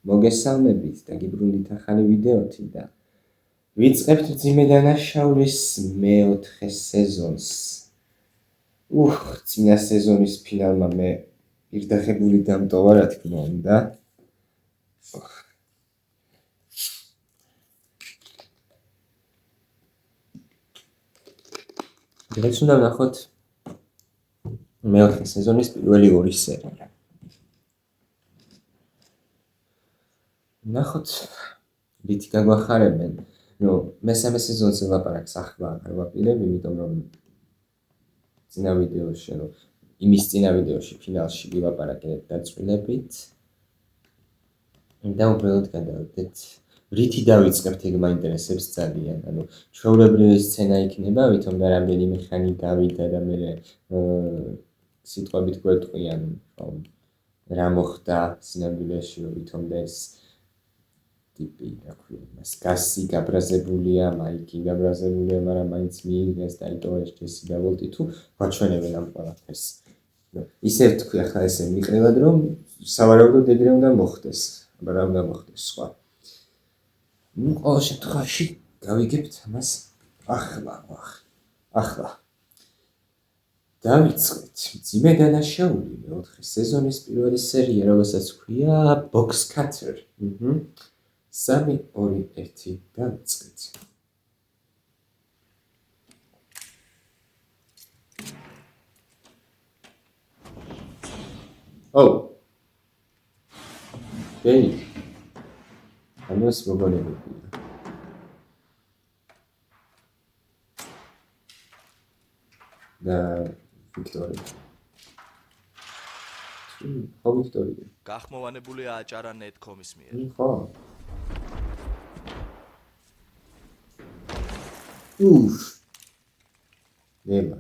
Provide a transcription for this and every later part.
მოგესალმებით და გიბრუნდით ახალი ვიდეოთი და ვიწყებთ მძიმე დანაშაულის მეოთხე სეზონს. წინა სეზონის ფინალმა მე პირდახებული დამტოვა, რა თქმა უნდა. დღეს უნდა ვნახოთ მეოთხე სეზონის პირველი ორი სერია. ნახოთ რითი გაგვახარებენ. მესამე სეზონზე ლაპარაკს ახლა არ ვაპირებ, იმიტომ რომ იმის წინა ვიდეოში ფინალში ვილაპარაკეთ დაწვრილებით. და უბრალოდ გადავიდეთ. რითი დავიწყებთ, ეგ მაინტერესებს ძალიან. ჩვეულებრივი სცენა იქნება, ვითომ და რამდენიმე ხანი გავიდა და მე სიტყვებით გვეტყვიან, რომ რა მოხდა სინამდვილეში, ვითომ და ეს ტიპი, რა ქვია, მას გასი გაბრაზებულია, მაიკი გაბრაზებულია, მაგრამ მაინც მიიღეს და იტოვა ეს ჯესი და ვოლტი თუ გვაჩვენებენ ამ ყველაფერს. ისევ თქვი ახლა ესე მიყრილად, რომ სავარაუდოდ ეგრე უნდა მოხდეს, აბა რა უნდა მოხდეს სხვა. ყოველ შემთხვევაში გავიგებთ ამას ახლა. დავიწყეთ მძიმე დანაშაული მეოთხე სეზონის პირველი სერია, რომელსაც ჰქვია Box Cutter. 3, 2, 1 დავიწყეთ. ამას მოგონებია. და ვიქტორია. ვიქტორია. გახმოვანებულია აჭარა net.com-ის მიერ. ხო. ნელა.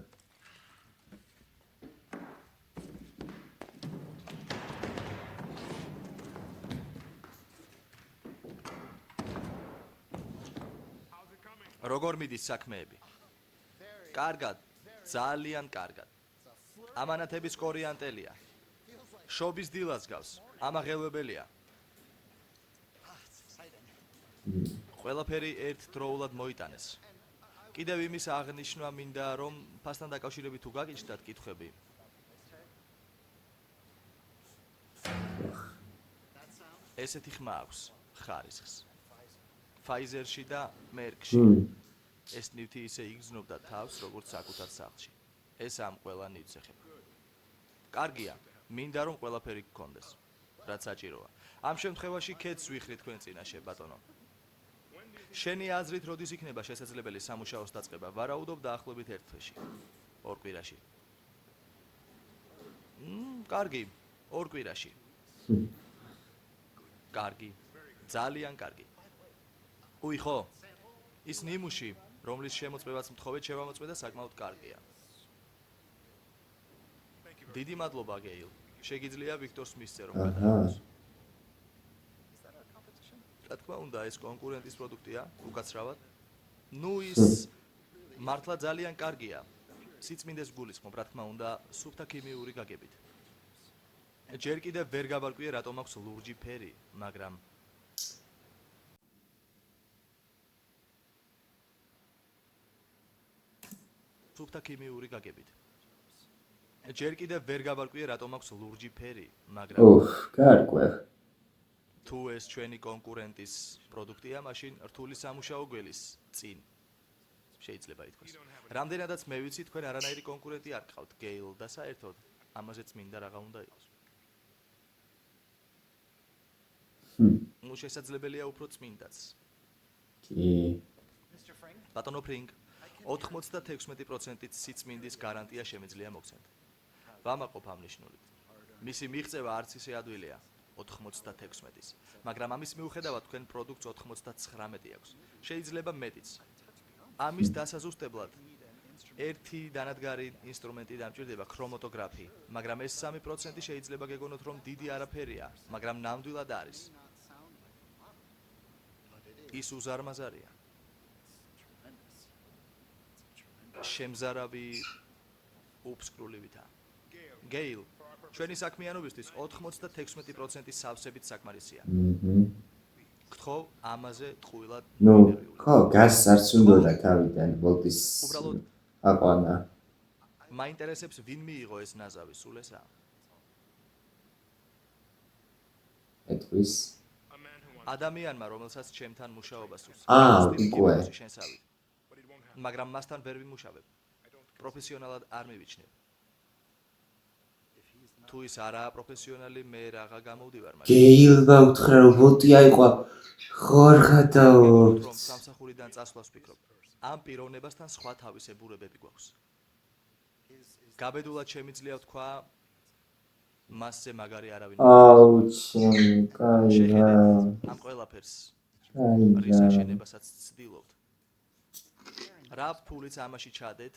როგორ მიდის საქმეები? კარგად, ძალიან კარგად. ამანათების კორიანტელია. შობის დილას გავს. ამაღელვებელია. ყველაფერი ერთდროულად მოიტანეს. კიდევ იმის აღნიშვნა მინდა, რომ ფასთან დაკავშირებით თუ გაგიჩნდათ კითხვები. ესეთი ხმა აქვს ხარისხს. Pfizer-ში და Merck-ში. ეს ნივთი ისე იგრძნობდა თავს, როგორც საკუთარ სახლში. ეს ამ ყველა ნივთს ეხება. კარგია, მინდა რომ ყველაფერი გქონდეს, რაც საჭიროა. ამ შემთხვევაში კეთს ვიხრი თქვენ წინაშე, ბატონო. შენი აზრით როდის იქნება შესაძლებელი სამუშაოს დაწყება? ვარაუდობ დაახლოებით 1 თვეში. 2 კვირაში. კარგი, 2 კვირაში. კარგი, ძალიან კარგი. ხო, ის ნიმუში, რომლის შემოწმებაც მთხოვეთ შევამოწმე და საკმაოდ კარგია. დიდი მადლობა, გეილ. შეგიძლია ვიქტორს მისცე რომ გადაიღოს. რა თქმა უნდა, ეს კონკურენტის პროდუქტია, უკაცრავად. ის მართლა ძალიან კარგია. სიწმინდეს გულისხმობ, რა თქმა უნდა, სუფთა ქიმიური გაგებით. ჯერ კიდევ ვერ გავარკვიე, რატომ აქვს ლურჯი ფერი, მაგრამ სუფთა ქიმიური გაგებით. ჯერ კიდევ ვერ გავარკვიე, რატომ აქვს ლურჯი ფერი, მაგრამ გარკვევ. თუ ეს ჩვენი კონკურენტის პროდუქტია, მაშინ რთული სამუშაო გველის წინ შეიძლება ითქვას. რამდენადაც მე ვიცი, თქვენ არანაირი კონკურენტი არ გყავთ, გეილ და საერთოდ ამაზეც მინდა რაღა უნდა იყოს. შესაძლებელია უფრო წმინდაც. კი. ბატონო ფრინგ, 96%-ით სიწმინდის გარანტია შემიძლია მოგცემთ. ვამაყობ ამ ნიშნულით. მისი მიღწევა არც ისე ადვილია 96-ის, მაგრამ ამის მიუხედავად თქვენ პროდუქტს 99 აქვს. შეიძლება მეტიც. ამის დასაზუსტებლად ერთი დანადგარი ინსტრუმენტი დამჭირდება, ქრომატოგრაფი, მაგრამ ეს 3% შეიძლება გეგონოთ, რომ დიდი არაფერია, მაგრამ ნამდვილად არის. ის უზარმაზარია. შემზარავი უფსკრულივითა. გეილ, ჩვენი საქმიანობისთვის 96% სავსებით საკმარისია. გთხოვ ამაზე ტყუილად ნუ, ხო, გასს არც უნდა თავიდან ვოლტის უბრალოდ აყვანა. მაინტერესებს ვინ მიიღო ეს ნაზავი, სულ ესაა. ეტყვის ადამიანმა, რომელსაც ჩემთან მუშაობას სურს. უკვე. შენსავით. მაგრამ მასთან ვერ ვიმუშავებ. პროფესიონალად არ მივიჩნევ. თუ ის არაა პროფესიონალი, მე რაღა გამოვდივარ, მაგრამ გეილმა უთხრა რომ ვოლტი აიყვა. ხო არ ხატავ. რომ სამსახურიდან წასვლას ვფიქრობ. ამ პიროვნებასთან სხვა თავისებურებები გვაქვს. გაბედულად შემიძლია ვთქვა, მასზე მაგარი არავინ. აუჩი, კაი რა. ამ ყველაფერს კაი რის რა. აშენებასაც ცდილობთ. რა ფულიც ამაში ჩადეთ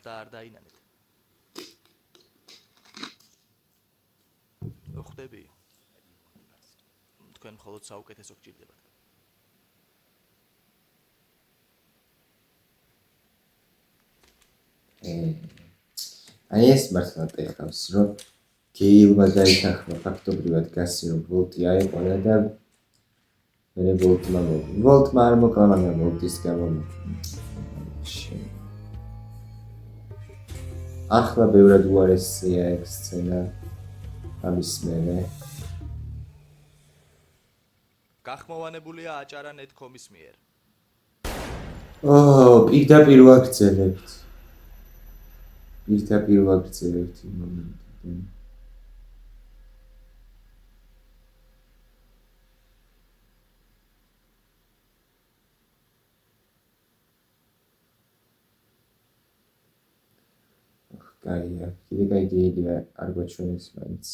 და არ დაინანეთ. ხვდები? თქვენ მხოლოდ საუკეთესო გჭირდებათ. აი ეს მართლა ტეხავს, რომ გეილმა დაითანხმა ფაქტობრივად გასი რომ ვოლტი აიყვანა და მე ვოლტმა არ მოკლა, მაგრამ ვოლტის გამო ახლა ბევრად უარესია ეგ სცენა ამის მერე. გახმოვანებულია აჭარა net.com-ის მიერ. პირდაპირ ვაგრძელებთ. პირდაპირ ვაგრძელებთ იმ მომენტიდან. კაია, კიდე გეილი არ გვაჩვენეს მაინც.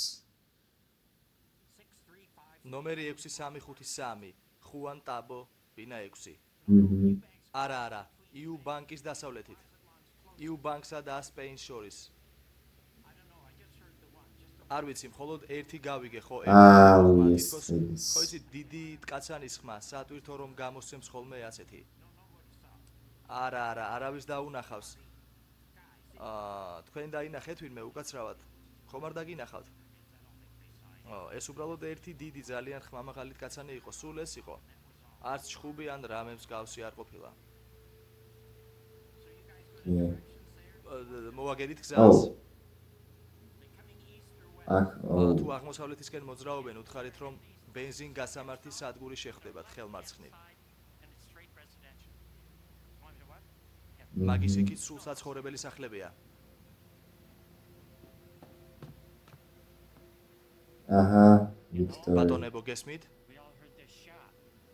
ნომერი 6353, ხუან ტაბო, ბინა 6. არა, EU ბანკის დასავლეთით. EU ბანკსა და სპეინს შორის. არ ვიცი, მხოლოდ ერთი გავიგე ხო? ხო იცი, დიდი კაცანის ხმა, სატვირთო რომ გამოსცემს ხოლმე ასეთი. არა, არავის დაუნახავს. თქვენ დაინახეთ ვინმე უკაცრავად? ხომ არ დაგინახავთ? ეს უბრალოდ ერთი დიდი ძალიან ხმამაღალი კაცანი იყო, სულ ეს იყო. არც ჩხუბი ან რამე მსგავსი არ ყოფილა. მოვაგედით გზას. თუ აღმოსავლეთისკენ მოძრაობენ, უთხარით რომ ბენზინ გასამართის სადგური შეხვდებათ ხელმარცხნივ. მაგის იქით სულ საცხოვრებელი სახლებია. აჰა, ვიქტორი. ბატონებო გესმით?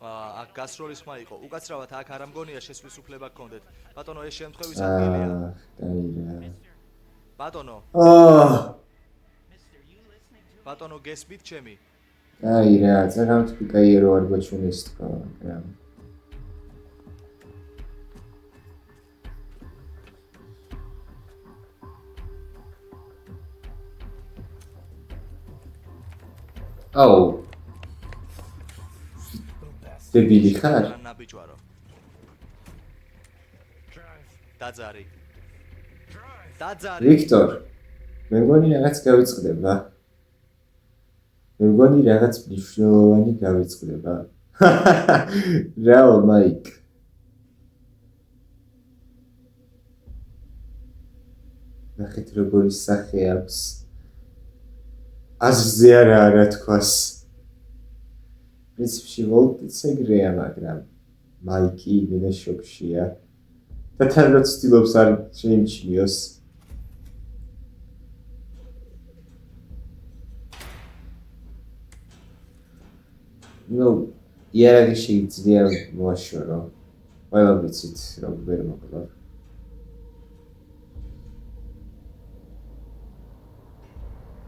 აქ გასროლის ხმა იყო. უკაცრავად აქ არ ამგონია შესვლის უფლება გქონდეთ. ბატონო, ეს შემთხვევის ადგილია. კაი რა. ბატონო. ბატონო, გესმით ჩემი? კაი რა, ძალიან თქვი კაი რო არ გვაჩვენეს თქო, მაგრამ დებილი ხარ? ნაბიჯვარო. დაძარი. ვიქტორ, მე მგონი რაღაც გავიწყდება. მე მგონი რაღაც მნიშვნელოვანი გავიწყდება. რაო, მაიკ. ნახეთ როგორი სახე აქვს. აზრზე არა თქواس. პრინციპში ვოლტიც ეგრეა, მაგრამ მაიკი იმენა შოქშია. და თან რო ცდილობს არ შეიმჩნიოს. იარაღი შეიძლება მოაშორო. ყველა ვიცით, რომ ვერ მოკლა.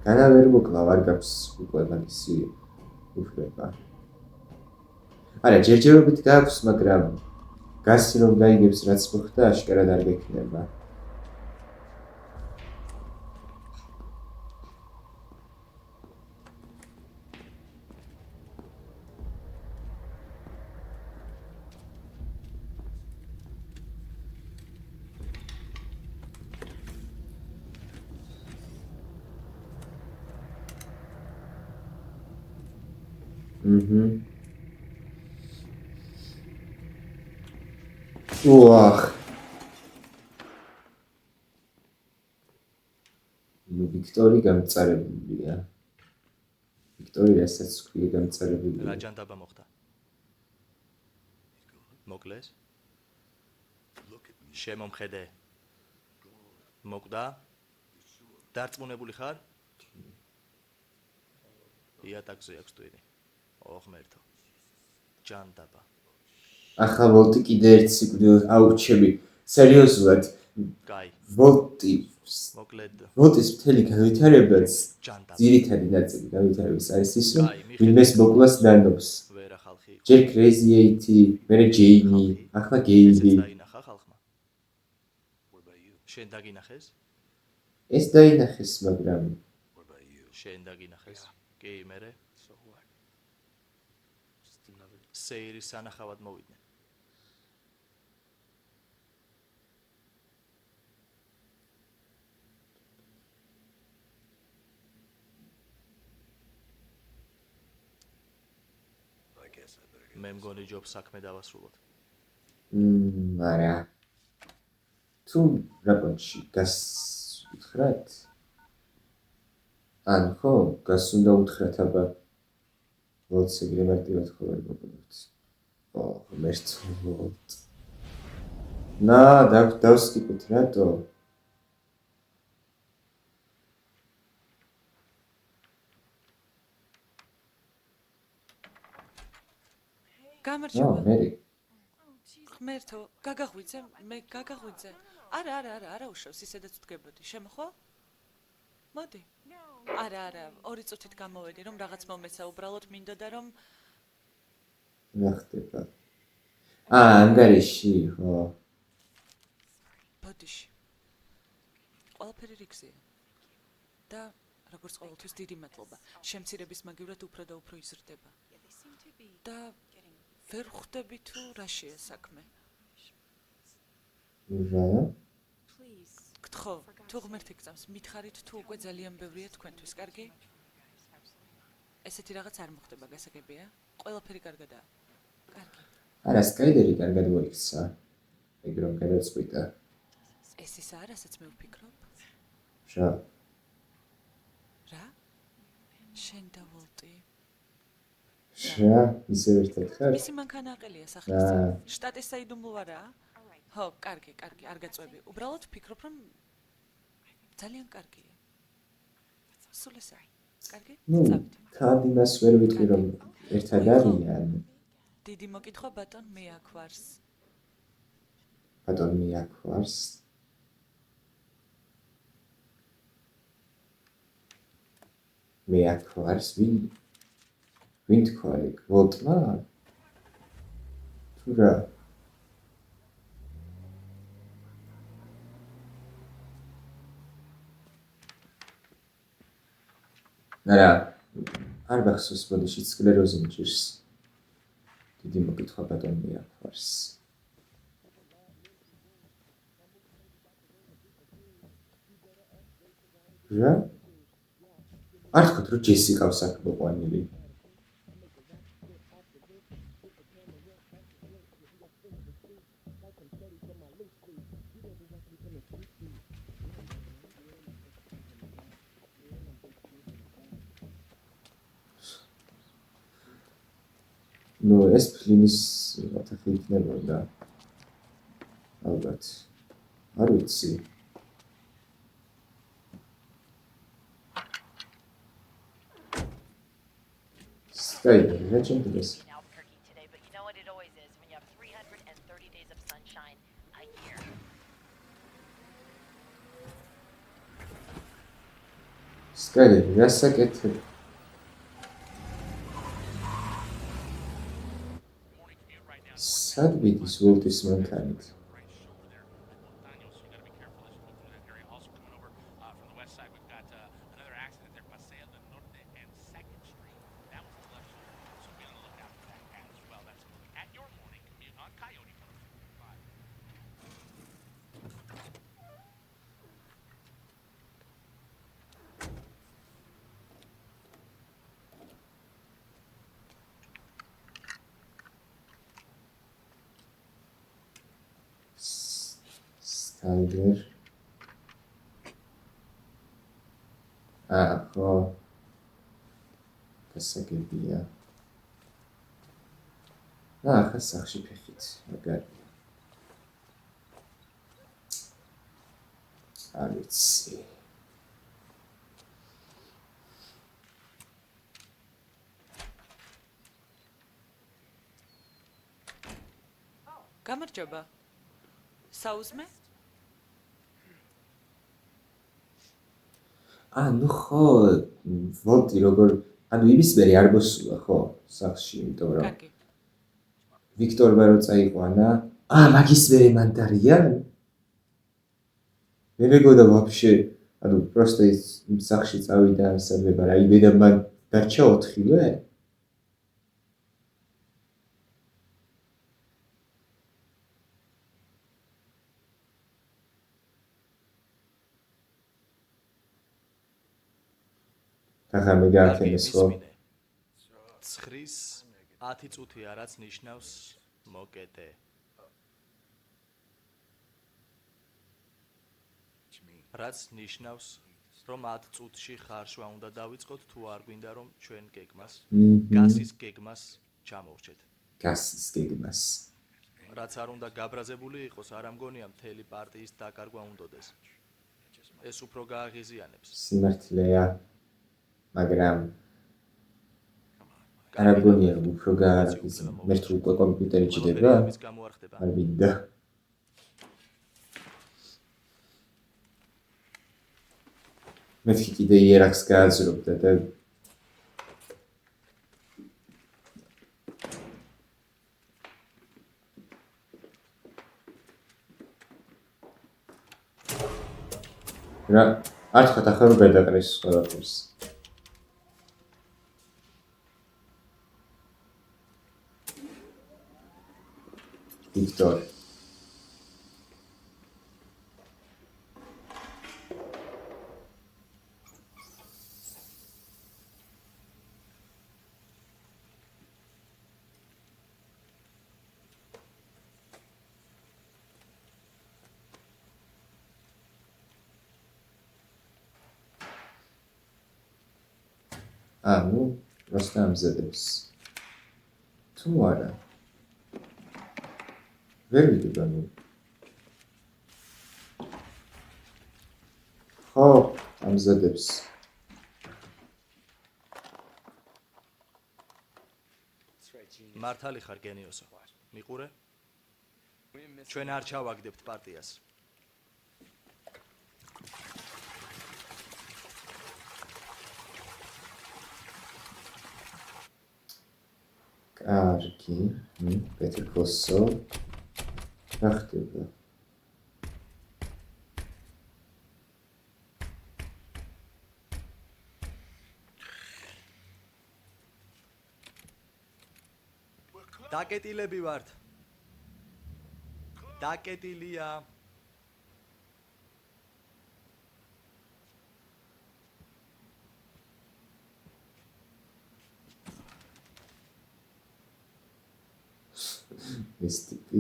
განა ვერ მოკლა, არ გაქვს უკვე მაგისი უფლება. არა, ჯერჯერობით გაქვს, მაგრამ გასი რომ გაიგებს რაც მოხდა, აშკარად არ გექნება. უახ. ვიქტორი გამწარებულია. ვიქტორი რასაც ქვია გამწარებულია. რა ჯანდაბა მოხდა? მოკლეს? შემომხედე. მოკვდა? დარწმუნებული ხარ? იატაკზე აქვს ტვინი. ოღმერთო. ჯანდაბა. ახლა ვოლტი კიდე ერთ სიკვდილს აუჩები. სერიოზულად. კაი. ვოლტის მთელი განვითარებაც ჯანდაბა. ძირითადი ნაწილი განვითარების არის ის, რომ ვინმეს მოკლას ნანობს. ვერა ხალხი. ჯერ Crazy 8, მერე Jamie, ახლა Gabe. დაინახა ხალხმა. შენ დაგინახეს? ეს დაინახეს, მაგრამ შენ დაგინახეს? კი, მერე? სეირის სანახავად მოვიდნენ. მე მგონი ჯობს საქმე დავასრულოთ. არა. თუ რაბანში გასუხრათ? ან ხო, გას უნდა უთხრათ, აბა ვოლტს ეგრე მარტივად ხო ვერ მოგებთ. მერწმუნოთ. დავსკიპოთ, რატო? გამარჯობა. მერი. ღმერთო, გაგაღვიძე, მე გაგაღვიძე. არა, უშავს, ისედაც ვდგებოდი. შემოხო? მოდი. არა, 2 წუთით გამოვედი, რომ რაღაც მომეცა, უბრალოდ მინდოდა რომ რა ხდება? ანგარიში, ხო. ბოდიში. ყველაფერი რიგზეა. და როგორც ყოველთვის დიდი მადლობა. შემცირების მაგივრად უფრო და უფრო იზრდება. და ვერ ხვდები თუ რაშია საქმე. რა? გთხოვ, თუ ღმერთი გწამს, მითხარით თუ უკვე ძალიან ბევრია თქვენთვის, კარგი? ესეთი რაღაც არ მოხდება, გასაგებია? ყველაფერი კარგადაა. კარგი. არა, სკაიდერი კარგად მოიქცა. ეგ რომ გადაწყვიტა. ეს ისაა, რასაც მე ვფიქრობ? რა? რა? შენ და ვოლტი. რა? ისე ერთად ხარ? მისი მანქანაყელია სახლის. შტატის საიდუმლო არაა? ხო, კარგი, არ გაწვევი. უბრალოდ ვფიქრობ, რომ ძალიან კარგია. სულ ესაა. კარგი? წავიდე. თან იმას ვერ ვიტყვი, რომ ერთად არიან. დიდი მოკითხვა ბატონ მე აქვარს. ბატონ მე აქვარს. მე აქვარს ვინ თქვა ეგ? ვოლტმა? თუ რა? არა, არ გახსოვს ბოდიში სკლეროზი მჭირს. დიდი მოკითხვა ბატონ მე აქვარს. რა? არ თქვათ, რომ ჯესი ყავს აქ მოყვანილი. ეს ფლინის ოთახი იქნებოდა. ალბათ. არ ვიცი. Skyler, რა ჩემთვის? Skyler, რა საკეთებ? სად ვიდის ვოლტის მანქანით? Tiger. ხო. გასაგებია. ახლა სახში ფეხით, მაგარია. არ ვიცი. გამარჯობა. საუზმე? ნუ ხო, ვოლტი როგორ, იმის მერე არ მოსულა ხო, სახში, იმიტომ რომ კარგი. ვიქტორმა რო წაიყვანა, მაგის მერე მან დარია? მე მეგონა ვაფშე, პროსტა ის სახში წავიდა ამსადება, რაიმე და მან დარჩა 4-ვე? ახლა მე გააქენეს ხო? 9-ის 10 წუთია, რაც ნიშნავს მოკეტე. რაც ნიშნავს, რომ 10 წუთში ხარშვა უნდა დავიწყოთ, თუ არ გვინდა რომ ჩვენ გეგმას, გასის გეგმას ჩამოვრჩეთ. გასის გეგმას. რაც არ უნდა გაბრაზებული იყოს, არ ამგონია მთელი პარტიის დაკარგვა უნდოდეს. ეს უფრო გააღიზიანებს. სიმართლეა. მაგრამ არ ამგონია რომ უფრო გააღიზიანებს. მე თუ უკვე კომპიუტერი ჭდება? არ მინდა. მე კიდე იერარქს გააძრობდა და რა არ ხარ ახლა რომ გადაყრეს ყველაფერს. ვიქტორ ნუ როცა ამზადებს თუ არა ვერ ვიდება ნუ ხო ამზადებს მართალი ხარ გენიოსო. მიყურე? ჩვენ არ ჩავაგდებთ პარტიას. კარგი, Better Call Saul. რა ხდება? დაკეტილები ვართ. დაკეტილია. ეს ტიპი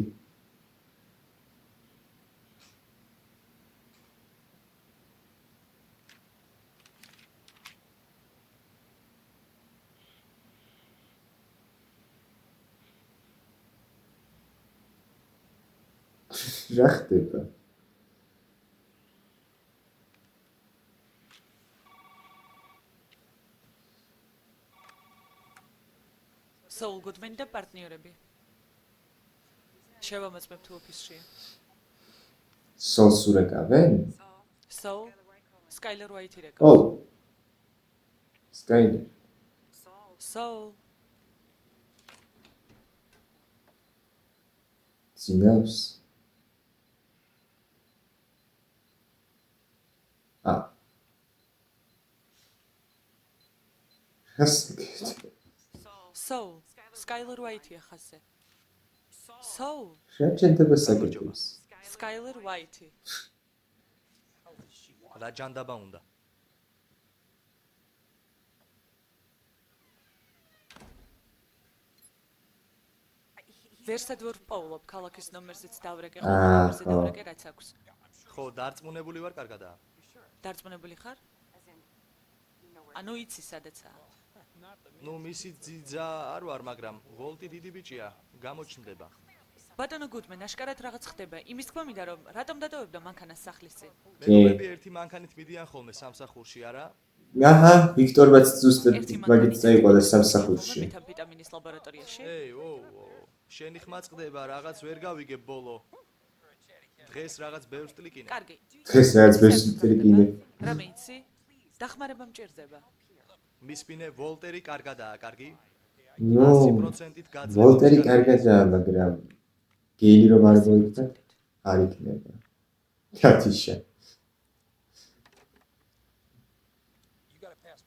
რა ხდება? Saul Goodman და პარტნიორები. შევამოწმებთ ოფისში. Saul სურეკავენ? Saul, Skyler White-ი რეკავს. Skyler. Saul. Ძინავს? Saul, Skyler White-ი ახაზე. Saul. შეჩენდება საკითხებს. Skyler White-ი. რა ჯანდაბა უნდა? ვერსად ვერ ვპოულობ ქალაქის ნომერზეც დავრეკე, ნომერზე დავრეკე რაც აქვს. ხო, დარწმუნებული ვარ, კარგადაა. დარწმუნებული ხარ? ანუ იცი სადაცაა. ნუ მისი ძიძა არ ვარ, მაგრამ ვოლტი დიდი ბიჭია, გამოჩნდება. ბატონო გუდმენ, აშკარად რაღაც ხდება. იმის თქმა მინდა რომ რატომ დადავებდა მანქანას სახლის წინ? მეგობრები ერთი მანქანით მიდიან ხოლმე სამსახურში, არა? აჰა, ვიქტორბაც ზუსტად მაგით წაიყვადა სამსახურში. მეტამფეტამინის ლაბორატორიაში? შენი ხმა წყდება, რაღაც ვერ გავიგებ ბოლო. დღეს რაღაც ბევრს ტლიკინე. კარგი. დღეს რაღაც ბევრს ტლიკინე. რამე იცი? დახმარება მჭირდება. მისფინე ვოლტერი კარგადაა, კარგი? ნუ 100%-ით გაძლევს. ვოლტერი კარგადაა, მაგრამ გეილი რომ არ მოიქნა, არ იქნება. კათიშა.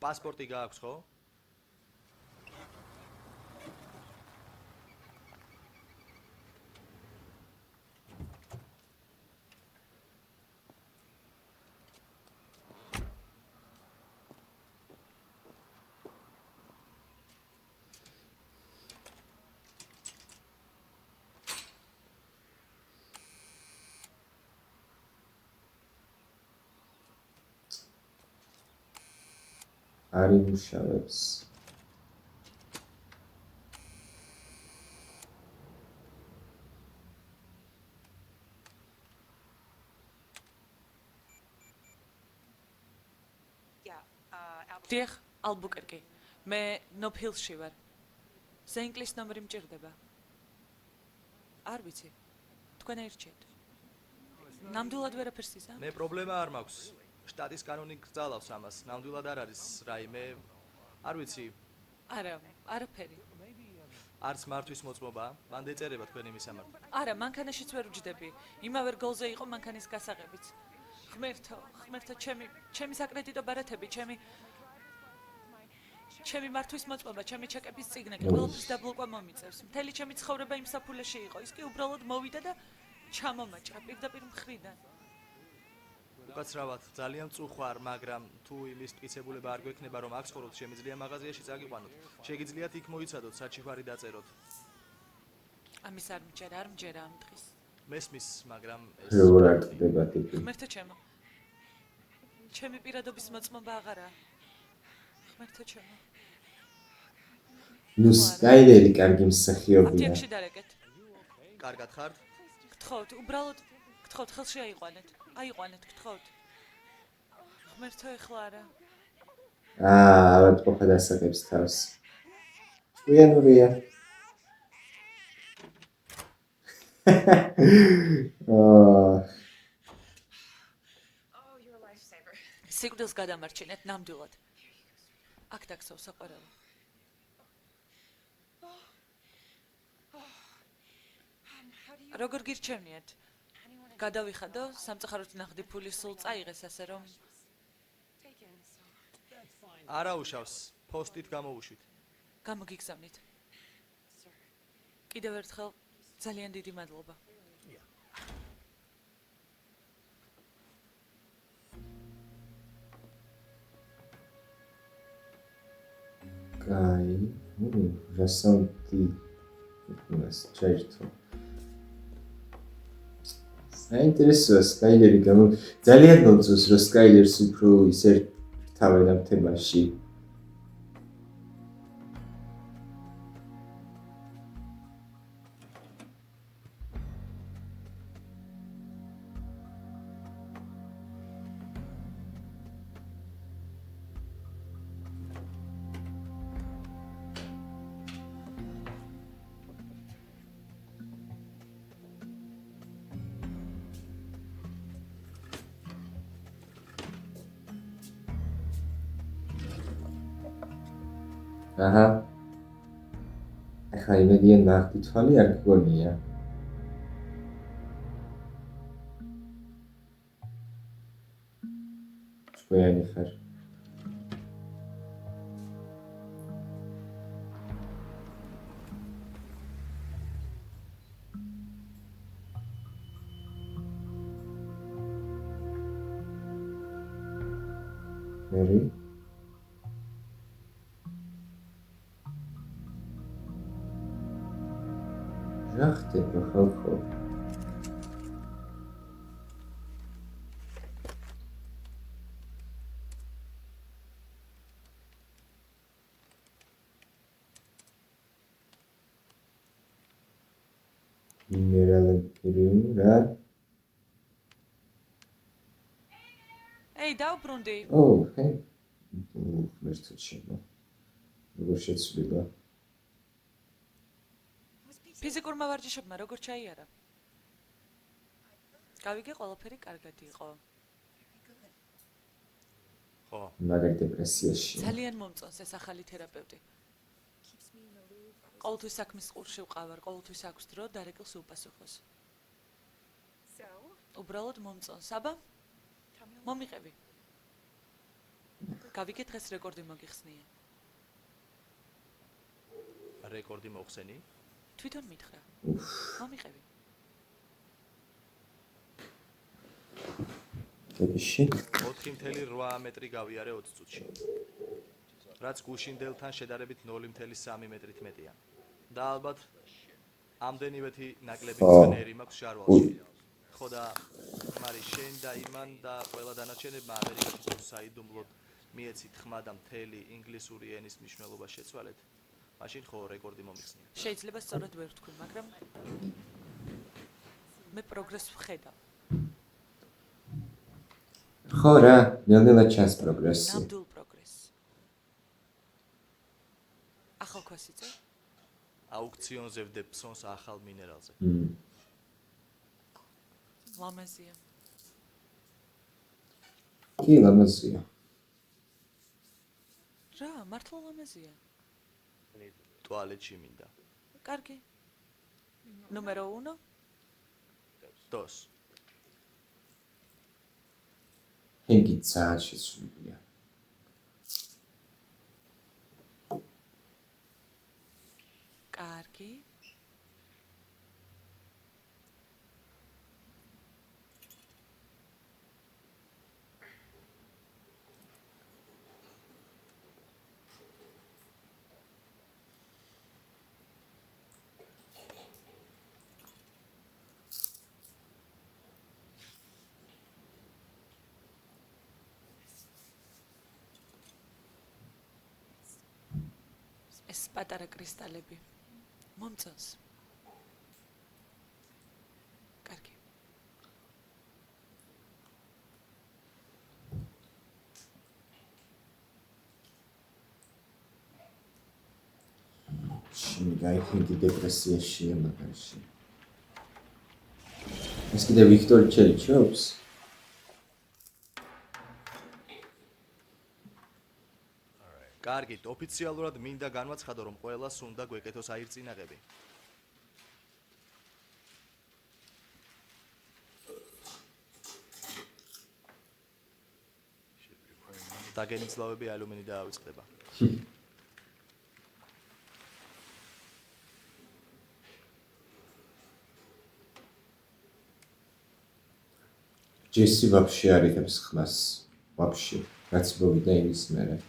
პასპორტი გააქვს, ხო? არ იმუშავებს. დიახ, ალბუკერკი. მე ნოფილში ვარ. ზენკლის ნომერი მჭირდება. არ ვიცი. თქვენ აირჩიეთ. ნამდვილად ვერაფერს იზამ? მე პრობლემა არ მაქვს. შტატის კანონი გწალავს ამას. ნამდვილად არ არის რაიმე. არ ვიცი. არა, არაფერი. არც მართვის მოწმობა, მან დაწერება თქვენი მისამართი. არა, მანქანაშიც ვერ ვჯდები. იმავე რგოლზე იყო მანქანის გასაღებიც. ღმერთო, ჩემი საკრედიტო ბარათები, ჩემი მართვის მოწმობა, ჩემი ჩეკების წიგნები, ყველაფერს დაბლოკვა მომიწევს. მთელი ჩემი ცხოვრება იმ საფულეში იყო. ის კი უბრალოდ მოვიდა და ჩამომაჭრა პირდაპირ მხრიდან. უკაცრავად, ძალიან წუხვარ, მაგრამ თუ იმის მტკიცებულება არ გვექნება, რომ აქ ცხოვრობთ, შემიძლია მაღაზიაში წაგიყვანოთ. შეგიძლიათ იქ მოიცადოთ, საჩივარი დაწეროთ. ამის არ მჯერა ამ დღის. მესმის, მაგრამ ეს როგორ არ ხდება ტიპი. ღმერთო ჩემო. ჩემი პირადობის მოწმობა აღარა. ღმერთო ჩემო. ნუ სკაილერი კარგი მსახიობია. აპტიაქში დარეკეთ. კარგად ხართ? გთხოვთ, უბრალოდ გთხოვთ, ხელში აიყვანეთ, გთხოვთ. ღმერთო ეხლა არა. ავადმყოფა დასაგებს თავს. უიანურია. სიკვდილს გადამარჩინეთ ნამდვილად. აქ დაგსავ საყვარელო. როგორ გირჩევნიათ? გადავიხადო, სამწუხაროდ ნახდი ფული სულ წაიღეს, ასე რომ არა უშავს, პოსტით გამოუშვით. გამოგიგზავნით. კიდევ ერთხელ ძალიან დიდი მადლობა. კაი, რასაუნდი მას ჩაირთო. საინტერესოა სკაილერი ძალიან მოწონს რომ სკაილერს უფრო ისე თავენ ამ თემაში. აჰა. ახლა იმედია ნახტი თვალი არ გგონია. ჩვენი ხარ. მერი რა ხდება ხალხო? მინერალები რა? ეი, დავბრუნდი. ჰე. ღმერთო ჩემო. როგორ შეცვლილა? ფიზიკურმა ვარჯიშობმა როგორ ჩაიარა? გავიგე, ყველაფერი კარგად იყო. ხო, მაგარი დეპრესიაში. ძალიან მომწონს ეს ახალი თერაპევტი. ყოველთვის საქმის ყურში ვყავარ, ყოველთვის აქვს დრო დარეკილს უპასუხოს. უბრალოდ მომწონს. აბა, მომიყევი. გავიგე, დღეს რეკორდი მოგიხსნია. რეკორდი მოხსენი? თვითონ მითხრა. მომიყევი. ტეპში 4.8 მეტრი გავიარე 20 წუთში. რაც გუშინდელთან შედარებით 0.3 მეტრით მეტია. და ალბათ ამდენივეთი ნაკლები მწნერი მაქვს შარვალში. ხო და მაგრამ შენ და იმან და ყველა დანარჩენებმა ამერიკაში თუ საიდუმლოდ მიეცით ხმა და მთელი ინგლისური ენის მნიშვნელობა შეცვალეთ. მაშინ ხო რეკორდი მომიხსნია. შეიძლება სწორად ვერ ვთქვი, მაგრამ მე პროგრესს ვხედავ. ხო რა, ნელ-ნელა ჩანს პროგრესი. ნამდვილ პროგრესს. ახალ ქვას იწევ? აუქციონზე ვდებ ფსონს ახალ მინერალზე. ლამაზია. კი, ლამაზია. რა, მართლა ლამაზია. ტუალეტში მინდა. კარგი. ნუმერო 1? დოს. ჰენგი ძალიან შეცვლილია. კარგი. ეს პატარა კრისტალები. მომწონს. კარგი. შენი გაიქნიდი დეპრესიაშია მაგარში. ეს კიდე ვიქტორი ჩელიჩობს? კარგით, ოფიციალურად მინდა განვაცხადო, რომ ყველას უნდა გვეკეთოს აირწინაღები. დაგენიცლავები ალუმინი დაავიწყდება. ჯესი ვაფშე არ იღებს ხმას. ვაფშე. რაც მოვიდა იმის მერე.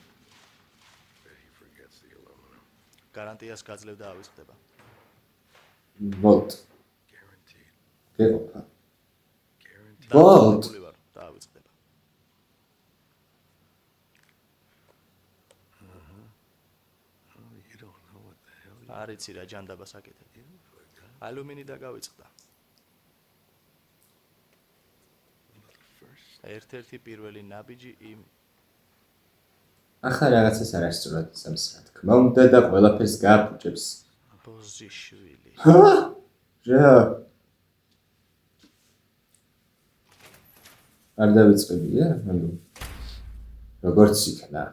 გარანტიას გაძლევ დაავიწყდება. ვოლტ. გეყოფა. ვოლტ. დაავიწყდება. არ იცი რა ჯანდაბას აკეთებ. ალუმინი დაგავიწყდა. ერთ-ერთი პირველი ნაბიჯი იმ ახლა რაღაცას არ ასწორად ისამს რა თქმა უნდა და ყველაფერს გააფუჭებს. ბოზიშვილი. რა? არ დავიწყებია? ანუ როგორც იქნა.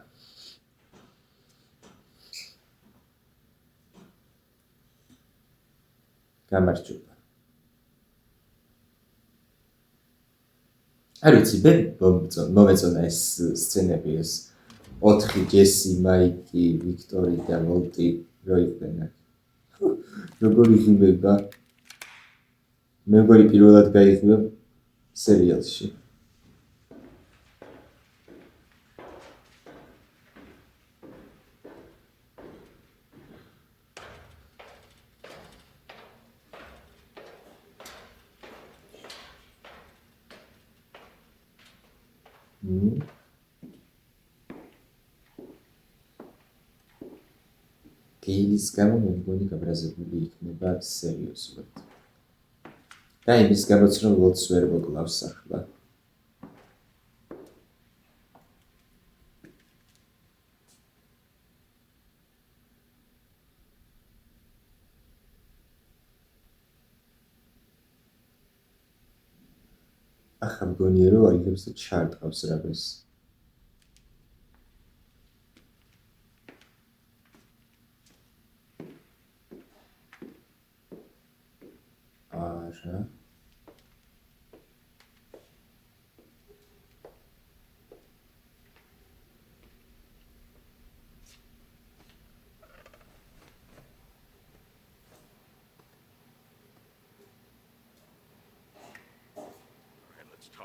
გამარჯობა. არ ვიცი, მომეწონა ეს სცენები ეს 4 ჯესი, მაიკი, ვიქტორი და ვოლტი რო იყვნენ. როგორ იხიბება? მე მგონი პირველად გაიხიბა სერიალში. გეილის გამო მე მგონი გაბრაზებული იქნება სერიოზულად. და იმის გამოც რომ ლოტს ვერ მოკლავს ახლა. ახლა მგონია რომ აიღებს და ჩარტყავს რაღაც. არა.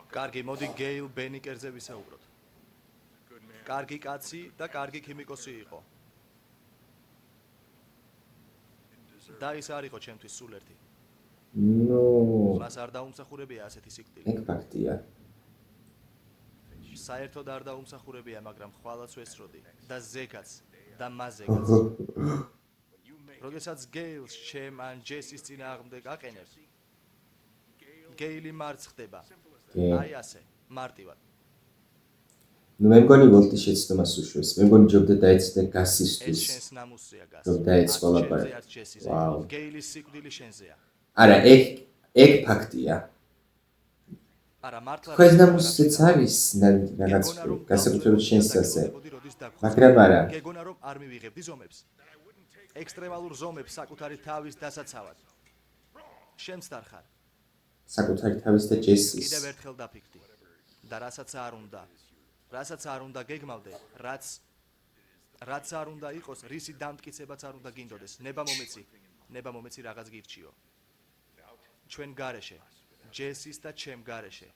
კარგი, მოდი გეილ ბენიკერზე ვისაუბროთ. კარგი კაცი და კარგი ქიმიკოსი იყო. და ის არ იყო ჩემთვის სულ ერთი. მას არ დაუმსახურებია ასეთი სიკვდილი. ეგ ფაქტია. საერთოდ არ დაუმსახურებია, მაგრამ ხვალაც ვესროდი და ზეგაც და მაზეგაც. როდესაც გეილს ჩემ ან ჯესის წინააღმდეგ აყენებ, გეილი მარცხ ხდება. აი ასე, მარტივად. ნუ მე მგონი ვოლტი შეცდომას უშვებს. მე მგონი ჯობდა დაეცდა ეს გასისთვის. შენს ნამუსია გას. რომ დაეწყო ლაპარაკი. ვაუ. გეილის სიკვდილი შენზეა. არა, ეგ ფაქტია. არა, მართლა თქვენ ნამუსიც არის რაღაც განსაკუთრებით შენს ასე. მაგრამ არა. გეგონა რომ არ მივიღებდი ზომებს. ექსტრემალურ ზომებს საკუთარი თავის დასაცავად. შემცდარ ხარ. საკუთარი თავის და ჯესის. კიდევ ერთხელ დაფიქრდი. და რასაც არ უნდა. რასაც არ უნდა გეგმავდე, რაც არ უნდა იყოს, რისი დამტკიცებაც არ უნდა გინდოდეს. ნება მომეცი რაღაც გირჩიო. ჩვენ გარეშე, ჯესის და ჩემ გარეშე.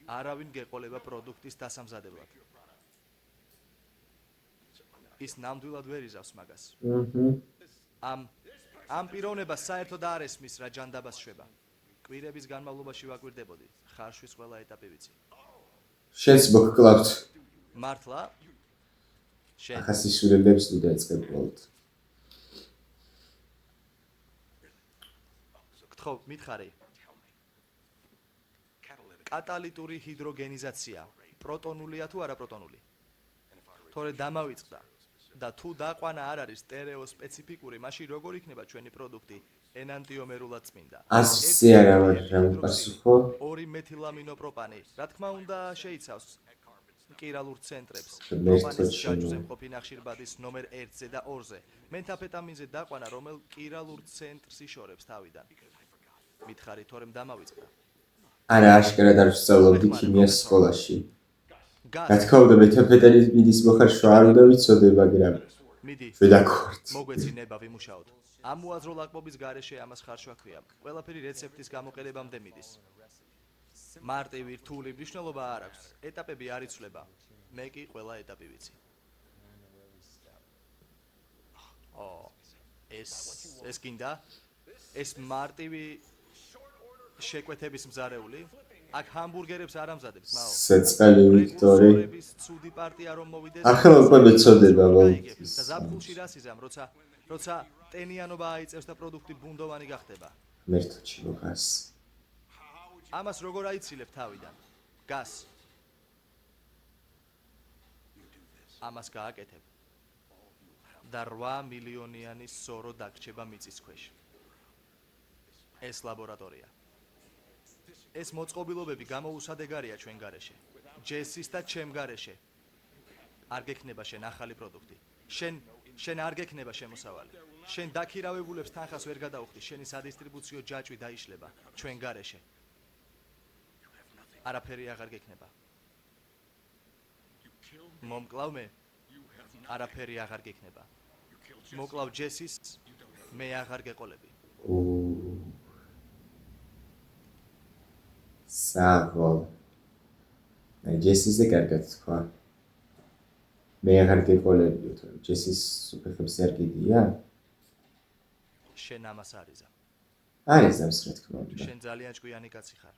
არავინ გეყოლება პროდუქტის დასამზადებლად. ის ნამდვილად ვერ იზავს მაგას. ამ პიროვნებას საერთოდ არ ესმის რა ჯანდაბას შვება. კვირების განმავლობაში ვაკვირდებოდი, ხარშვის ყველა ეტაპი ვიცი. შენს მოგკლავთ. მართლა? შენ ახასისურელებს თუ დაეწყებ ვოლტ. გთხოვ, მითხარი. კატალიტური ჰიდროგენიზაცია პროტონულია თუ არა პროტონული? თორე დამავიწყდა და თუ დაყვანა არ არის სტერეოსპეციფიკური, მაშინ როგორ იქნება ჩვენი პროდუქტი ენანტიომერულად წმინდა? ასზე არა პასუხო. 2 მეთილამინოპროპანი, რა თქმა უნდა, შეიცავს კირალურ ცენტრებს. მეთოდში. პროპანის ჯაჭვზე მყოფი ნახშირბადის ნომერ 1-ზე და 2-ზე. მეთამფეტამინზე დაყვანა, რომელ კირალურ ცენტრს იშორებს თავიდან. მითხარი, თორემ დამავიწყდა. არა, აშკარად არ ვსწავლობდი ქიმიას სკოლაში. გას, რა თქმა უნდა, მეთამფეტამინის მოხარშვა არ უნდა ვიცოდე, მაგრამ მიდი, ვედაქორთ. მოგვეცი ნება ვიმუშაოთ. ამ უაზრო ლაკბობის გარეშე ამას ხარშვა ქვია. ყველაფერი რეცეპტის გამოყენებამდე მიდის. მარტივი რთული მნიშვნელობა არ აქვს. ეტაპები არ იცვლება. მე კი ყველა ეტაპი ვიცი. ეს გინდა? ეს მარტივი შეკვეთების მზარეული? აქ ჰამბურგერებს არ ამზადებთ, მაო. სეწყალი ვიქტორი. ცუდი პარტია რომ მოვიდეს. ახლა უკვე მეწოდება ვოლტის. და ზაფხულში რას იზამ, როცა ტენიანობა აიწევს და პროდუქტი ბუნდოვანი გახდება. მერთოჩი მოგას. ამას როგორ აიცილებ თავიდან? გას. ამას გააკეთებ. და 8 მილიონიანი სორო დაგრჩება მიწის ქვეშ. ეს ლაბორატორია. ეს მოწყობილობები გამოუსადეგარია ჩვენ გარეშე. ჯესის და ჩემ გარეშე. არ გექნება შენ ახალი პროდუქტი. შენ არ გექნება შემოსავალი. შენ დაქირავებულებს თანხას ვერ გადაუხდი, შენი სადისტრიბუციო ჯაჭვი დაიშლება ჩვენ გარეშე. არაფერი აღარ გექნება. მომკლავ მე? არაფერი აღარ გექნება. მოკლავ ჯესის, მე აღარ გეყოლები. საღო. აი ჯესიზე კარგად თქვა. მე აღარ გეყოლებიო, თორემ ჯესის სუფეხებს არ გიდია? შენ ამას არიზამ. არიზამს რა თქმა უნდა. შენ ძალიან ჭკვიანი კაცი ხარ.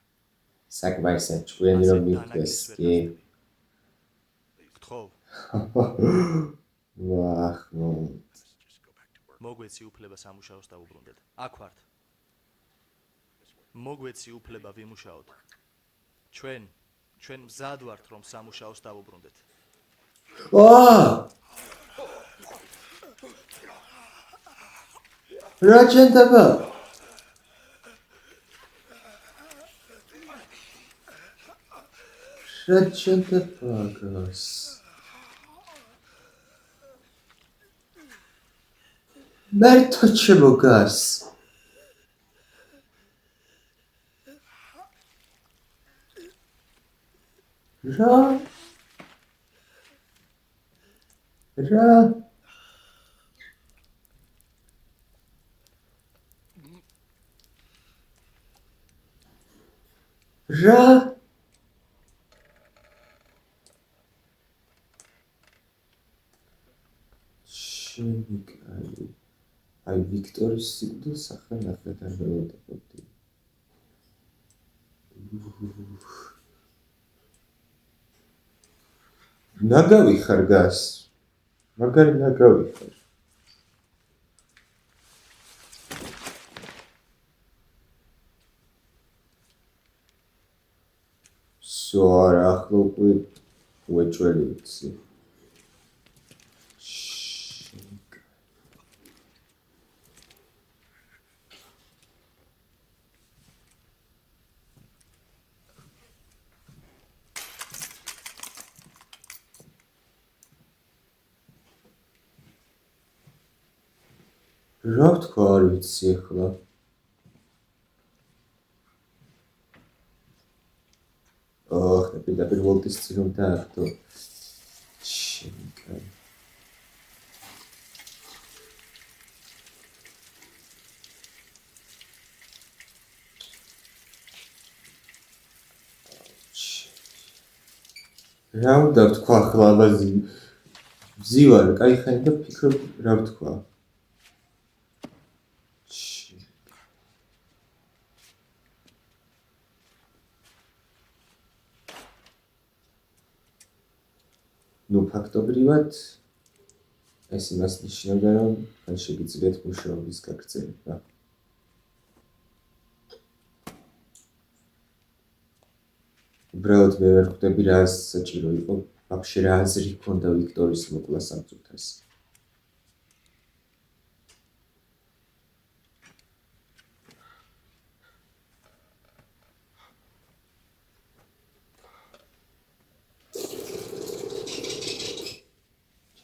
საკმაისად ჭკვიანი რომ მივხვდეს, კი. გთხოვ. ვახ, მოგვეცი უფლება სამუშაოს დავუბრუნდეთ. აქ ვართ. მოგვეცი უფლება ვიმუშაოთ. ჩვენ მზად ვართ რომ სამუშაოს დავუბრუნდეთ. რა ჩენდება? რა ჩენდება გას? მერტო ჩემო გას. რა? შემიკალი. აი ვიქტორის სიკვდილს ახლა ნახეთ არ ველოდებოდი. ნაგავი ხარ გას. მაგარი ნაგავი ხარ. სოარ ახლა უკვე უეჭველი ვიცი. რა ვთქვა არ ვიცი ახლა. ახლა პირდაპირ ვოლტის წინ რომ დააგდო. შემიკალი. რა უნდა ვთქვა ახლა აბაზი? ვზივარ, კაი ხანი და ფიქრობ რა ვთქვა. ნუ ფაქტობრივად ეს იმას ნიშნავდა რომ ან შეგიძლიათ მუშაობის გაგრძელება. უბრალოდ მე ვერ ხვდები რა საჭირო იყო ვაფშე რა აზრი ჰქონდა ვიქტორის მოკლა სამწუთას.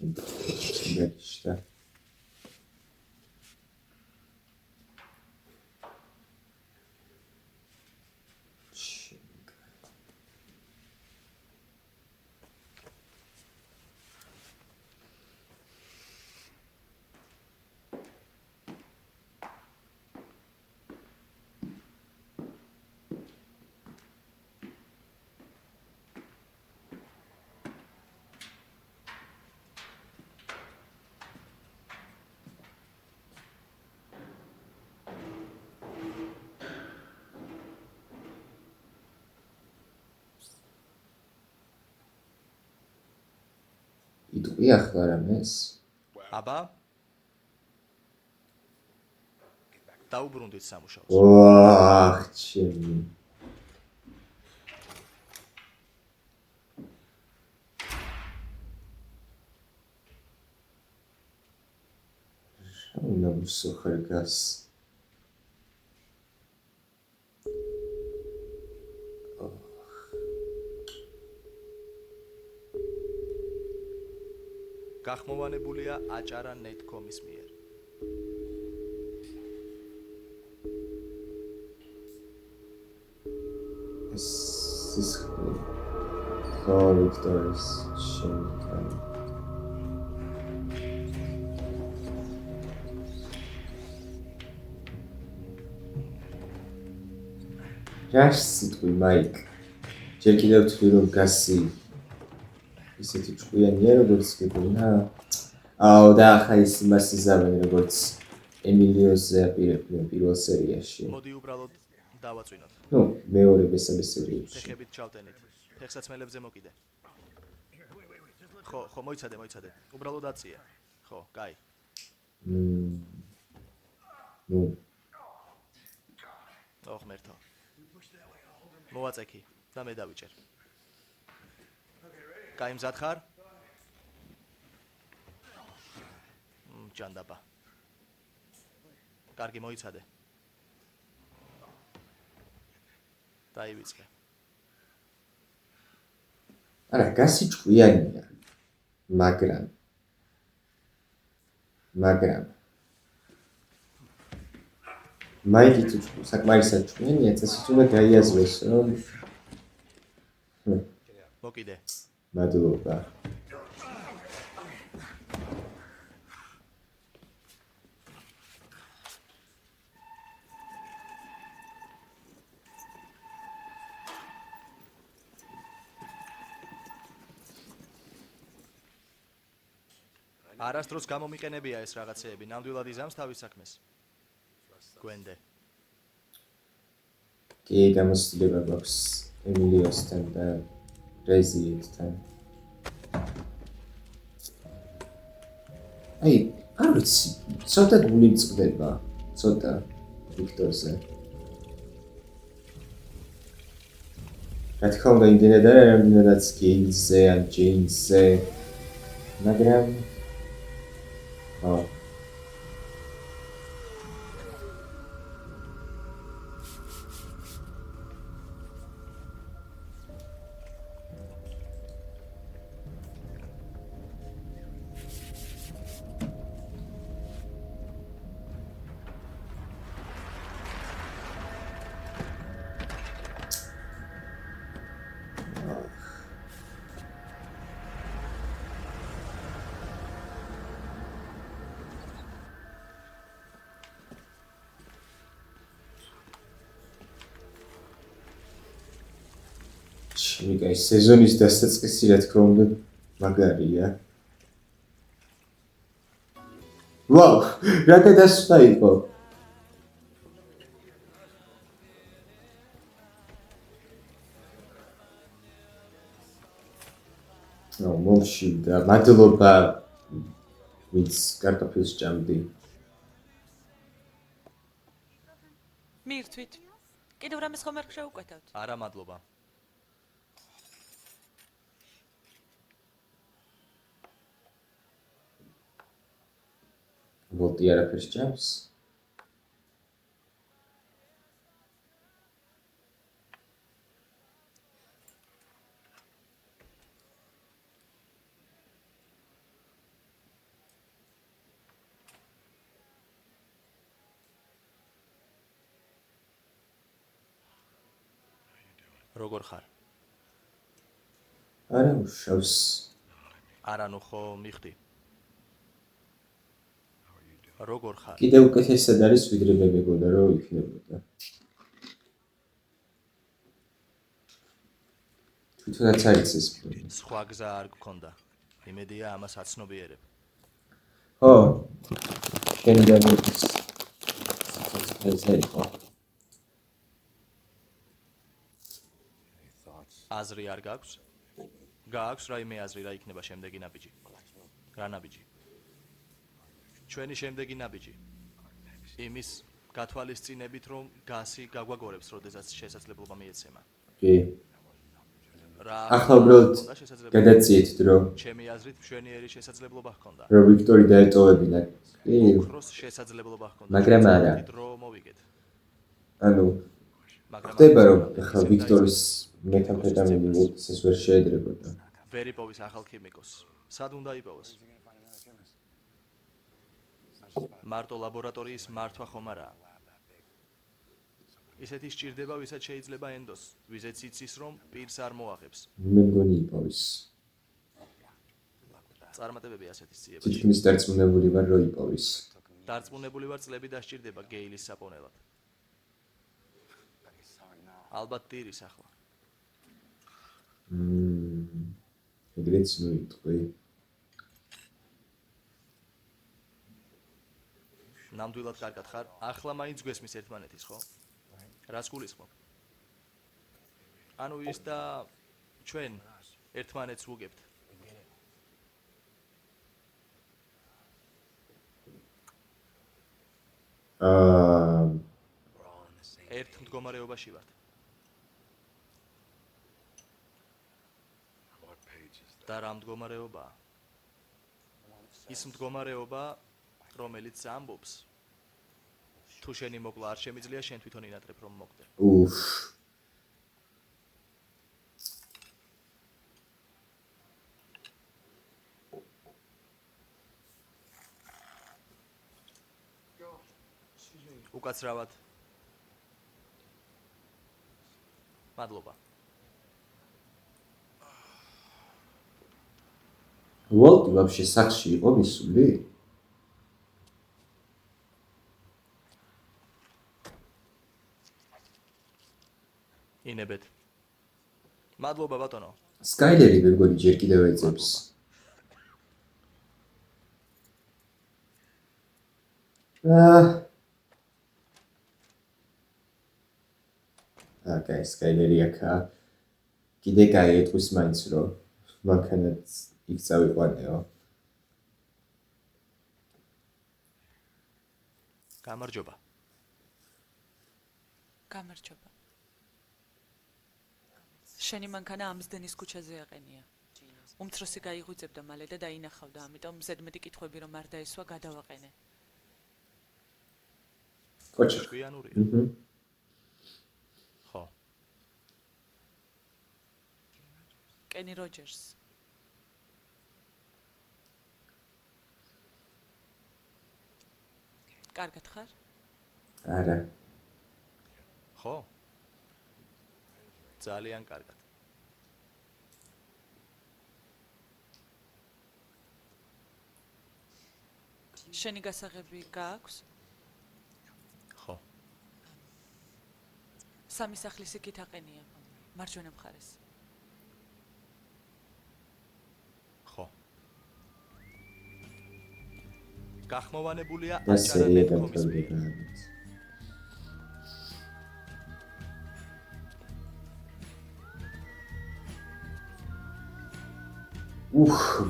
ჩინგაჩდა. იტყვი ახლა რამეს? აბა დაუბრუნდით სამუშაოს. ვაახ ჩემი. რა უნდა ვუსახარ გას? გახმოვანებულია აჭარა net.com-ის მიერ. ეს ვიქტორის შემიკალი. რა სიტყვი მაიკ? ჯერ კიდევ თქვი რომ გასი ისეთი ჭკვიანია როგორც გეგონა. აუ და ახლა ის იმას იზამენ როგორც ემილიოზე აპირებდნენ პირველ სერიაში. მოდი უბრალოდ დავაწვინოთ. ნუ მეორე მესამე სერიებში. ფეხებით ჩავტენით. ფეხსაცმელებზე მოკიდე. ხო, მოიცადე. უბრალოდ აწიე. ხო, კაი. ნუ. ოხ, ღმერთო. მოვაწექი და მე დავიჭერ. კაი მზად ხარ? ჯანდაბა. კარგი მოიცადე. დაივიწყე. არა, გასი ჭკვიანია. მაგრამ მაიკი თუ საკმარისად ჭკვიანია, წესით უნდა გაიაზროს, რომ მოკიდე. მადლობა. არასდროს გამომიყენებია ეს რაღაცეები, ნამდვილად იზამს თავის საქმეს. გვენდე. კი, გამოცდილება გვაქვს ემილიოსთან და რეზიეთთან. აი, არ ვიცი, ცოტა გული მწყდება, ცოტა ვიქტორზე. რა თქმა უნდა, იმდენად არა, რამდენადაც გეილზე ან ჯეიმსზე, მაგრამ შემიკაი სეზონის დასაწყისი რა თქმა უნდა მაგარია. ვაუ, რა გადასვლა იყო. მომში და მადლობა ვინც კარტოფილს ჭამდი. მირთვით. კიდევ რამეს ხომ არ შევუკვეთავთ? არა მადლობა. ვოლტი არაფერს ჭამს? როგორ ხარ? არა უშავს. არანუ ხო მიხდი. როგორ ხარ? კიდევ უკეთესად არის ვიდრე მე მეგონა რომ იქნებოდა. თვითონაც არის ეს პრობლემა. სხვა გზა არ გქონდა. იმედია ამას აცნობიერებ. ხო. შენი გამოდის. ეს იყო. აზრი არ გაქვს? გააქვს რაიმე აზრი რა იქნება შემდეგი ნაბიჯი? რა ნაბიჯი? ჩვენი შემდეგი ნაბიჯი. იმის გათვალისწინებით რომ გასი გაგვაგორებს, როდესაც შესაძლებლობა მიეცემა. კი. რა ახლა უბრალოდ გადაციეთ დრო. ჩემი აზრით მშვენიერი შესაძლებლობა ჰქონდა. რომ ვიქტორი დაეტოვებინა. კი. ოქროს შესაძლებლობა ჰქონდა. მაგრამ არა. დრო მოვიგეთ. ანუ ხდება რომ ახლა ვიქტორის მეთამფეტამინი ეს ვერ შეედრებოდა. ვერ იპოვის ახალ ქიმიკოსს. სად უნდა იპოვოს? მარტო ლაბორატორიის მართვა ხომ არაა. ისეთი სჭირდება, ვისაც შეიძლება ენდოს, ვიზეც იცის რომ პირს არ მოაღებს. მე მგონი იპოვის. წარმატებები ასეთი სიებაში. თითქმის დარწმუნებული ვარ რომ იპოვის. დარწმუნებული ვარ წლები დასჭირდება გეილის საპონელად. ალბათ ტირის ახლა. ეგრეც მოიტყვი. ნამდვილად კარგად ხარ? ახლა მაინც გვესმის ერთმანეთის, ხო? რას გულისხმობ? ანუ ის და ჩვენ ერთმანეთს ვუგებთ. ერთ მდგომარეობაში ვართ? და რა მდგომარეობაა? ის მდგომარეობა, რომელიც ამბობს, თუ შენი მოკლა არ შემიძლია, შენ თვითონ ინატრებ რომ მოკდე. უფ. უკაცრავად. მადლობა. ვოლტი вообще სახში იყო მისული? ინებეთ. მადლობა ბატონო. სკაილერი მე მგონი ჯერ კიდევ ეძებს. აკაი, სკაილერი აქა. კიდე გაიეთქვის მაინც რომ მანქანაც იქ წავიყვანეო. გამარჯობა. გამარჯობა. შენი მანქანა ამზდენის ქუჩაზე აყენია. უმცროსი გაიღვიძებდა მალე და დაინახავდა, ამიტომ ზედმეტი კითხვები რომ არ დაესვა, გადავაყენე. კოჩა. შვიანურია. ხო. კენი როჯერსს. კარგად ხარ? არა. ხო. ძალიან კარგად. შენი გასაღები გააქვს? ხო. სამი სახლის იქით აყენია. მარჯვენა მხარეს. ხო. გახმოვანებულია და სერია კომის მიერ. გამწევდება.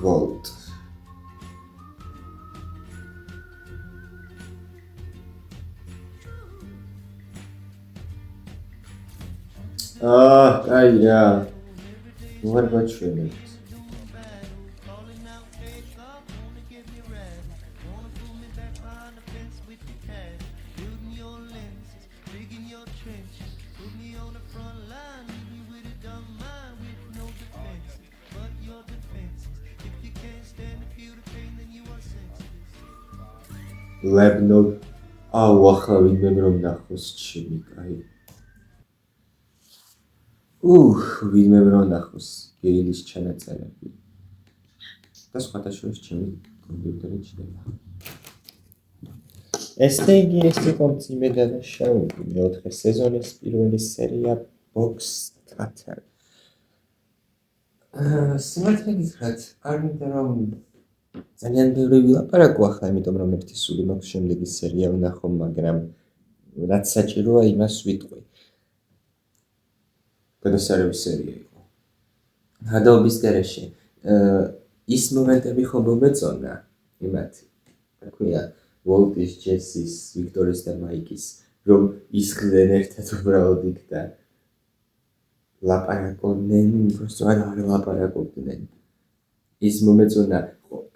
ვოლტ. აი რა. ვარ ბაჩვენეთ. Lebnov. აუ ახლა ვინმე რომ ნახოს ჩემი კაი. ვინმე რომ ნახოს გეილის ჩანაწერები. და სხვათა შორის ჩემი კომპიუტერი ჩდება. ეს იგი იყო მძიმე დანაშაული, მეოთხე სეზონის პირველი სერია Box Cutter. სიმართლე გითხრათ, არ მინდა რომ ძალიან ბევრი ვილაპარაკო ახლა, იმიტომ რომ ერთი სული მაქვს შემდეგი სერია ვნახო, მაგრამ რაც საჭიროა იმას ვიტყვი. გადასარევი სერია იყო. გადაობის გარეშე ის მომენტები ხომ მომეწონა იმათი. რა ქვია, ვოლტის, ჯესის, ვიქტორის და მაიკის, რომ ისხდნენ ერთად უბრალოდ იქ და ლაპარაკობდნენ, просто არ ლაპარაკობდნენ. ის მომეწონა.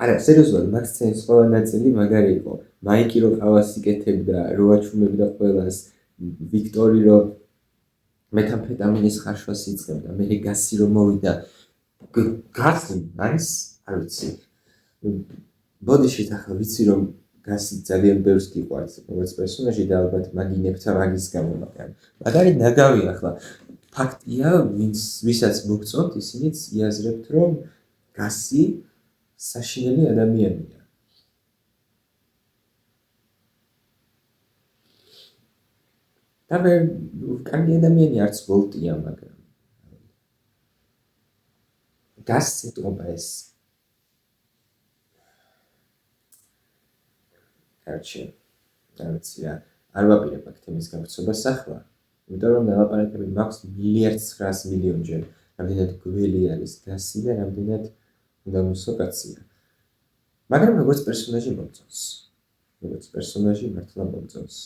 არა, სერიოზულად, მაგ სცენის ყველა ნაწილი მაგარი იყო. მაიკი რო ყავას იკეთებდა, რო აჩვენებდა ყველას, ვიქტორი რო მეტამფეტამინის ხარშვას იწყებდა, მე გასი რო მოვიდა. გასი არის, არ ვიცი. ბოდიშით ახლა ვიცი რომ გასი ძალიან ბევრს გიყვარს, როგორც პერსონაჟი და ალბათ მაგინებთა მაგის გამო, მაგრამ მაგარი ნაგავი ახლა. ფაქტია, ვისაც მოგწონთ, ისინიც იაზრებთ, რომ გასი საშინელი ადამიანია. და მე კარგი ადამიანი არც ვოლტია, მაგრამ გასი თქმა ეს კარჩი არ ვიცი რა, არ ვაპირებ აქ თემის გავრცელებას ახლა, იმიტომ რომ ნელაპარაკები მაქვს 1.9 მილიარდჯერ, რამდენად გველი არის გასი და რამდენად უნდა მოსოკაცია. მაგრამ როგორც პერსონაჟი მომწონს. როგორც პერსონაჟი მართლა მომწონს.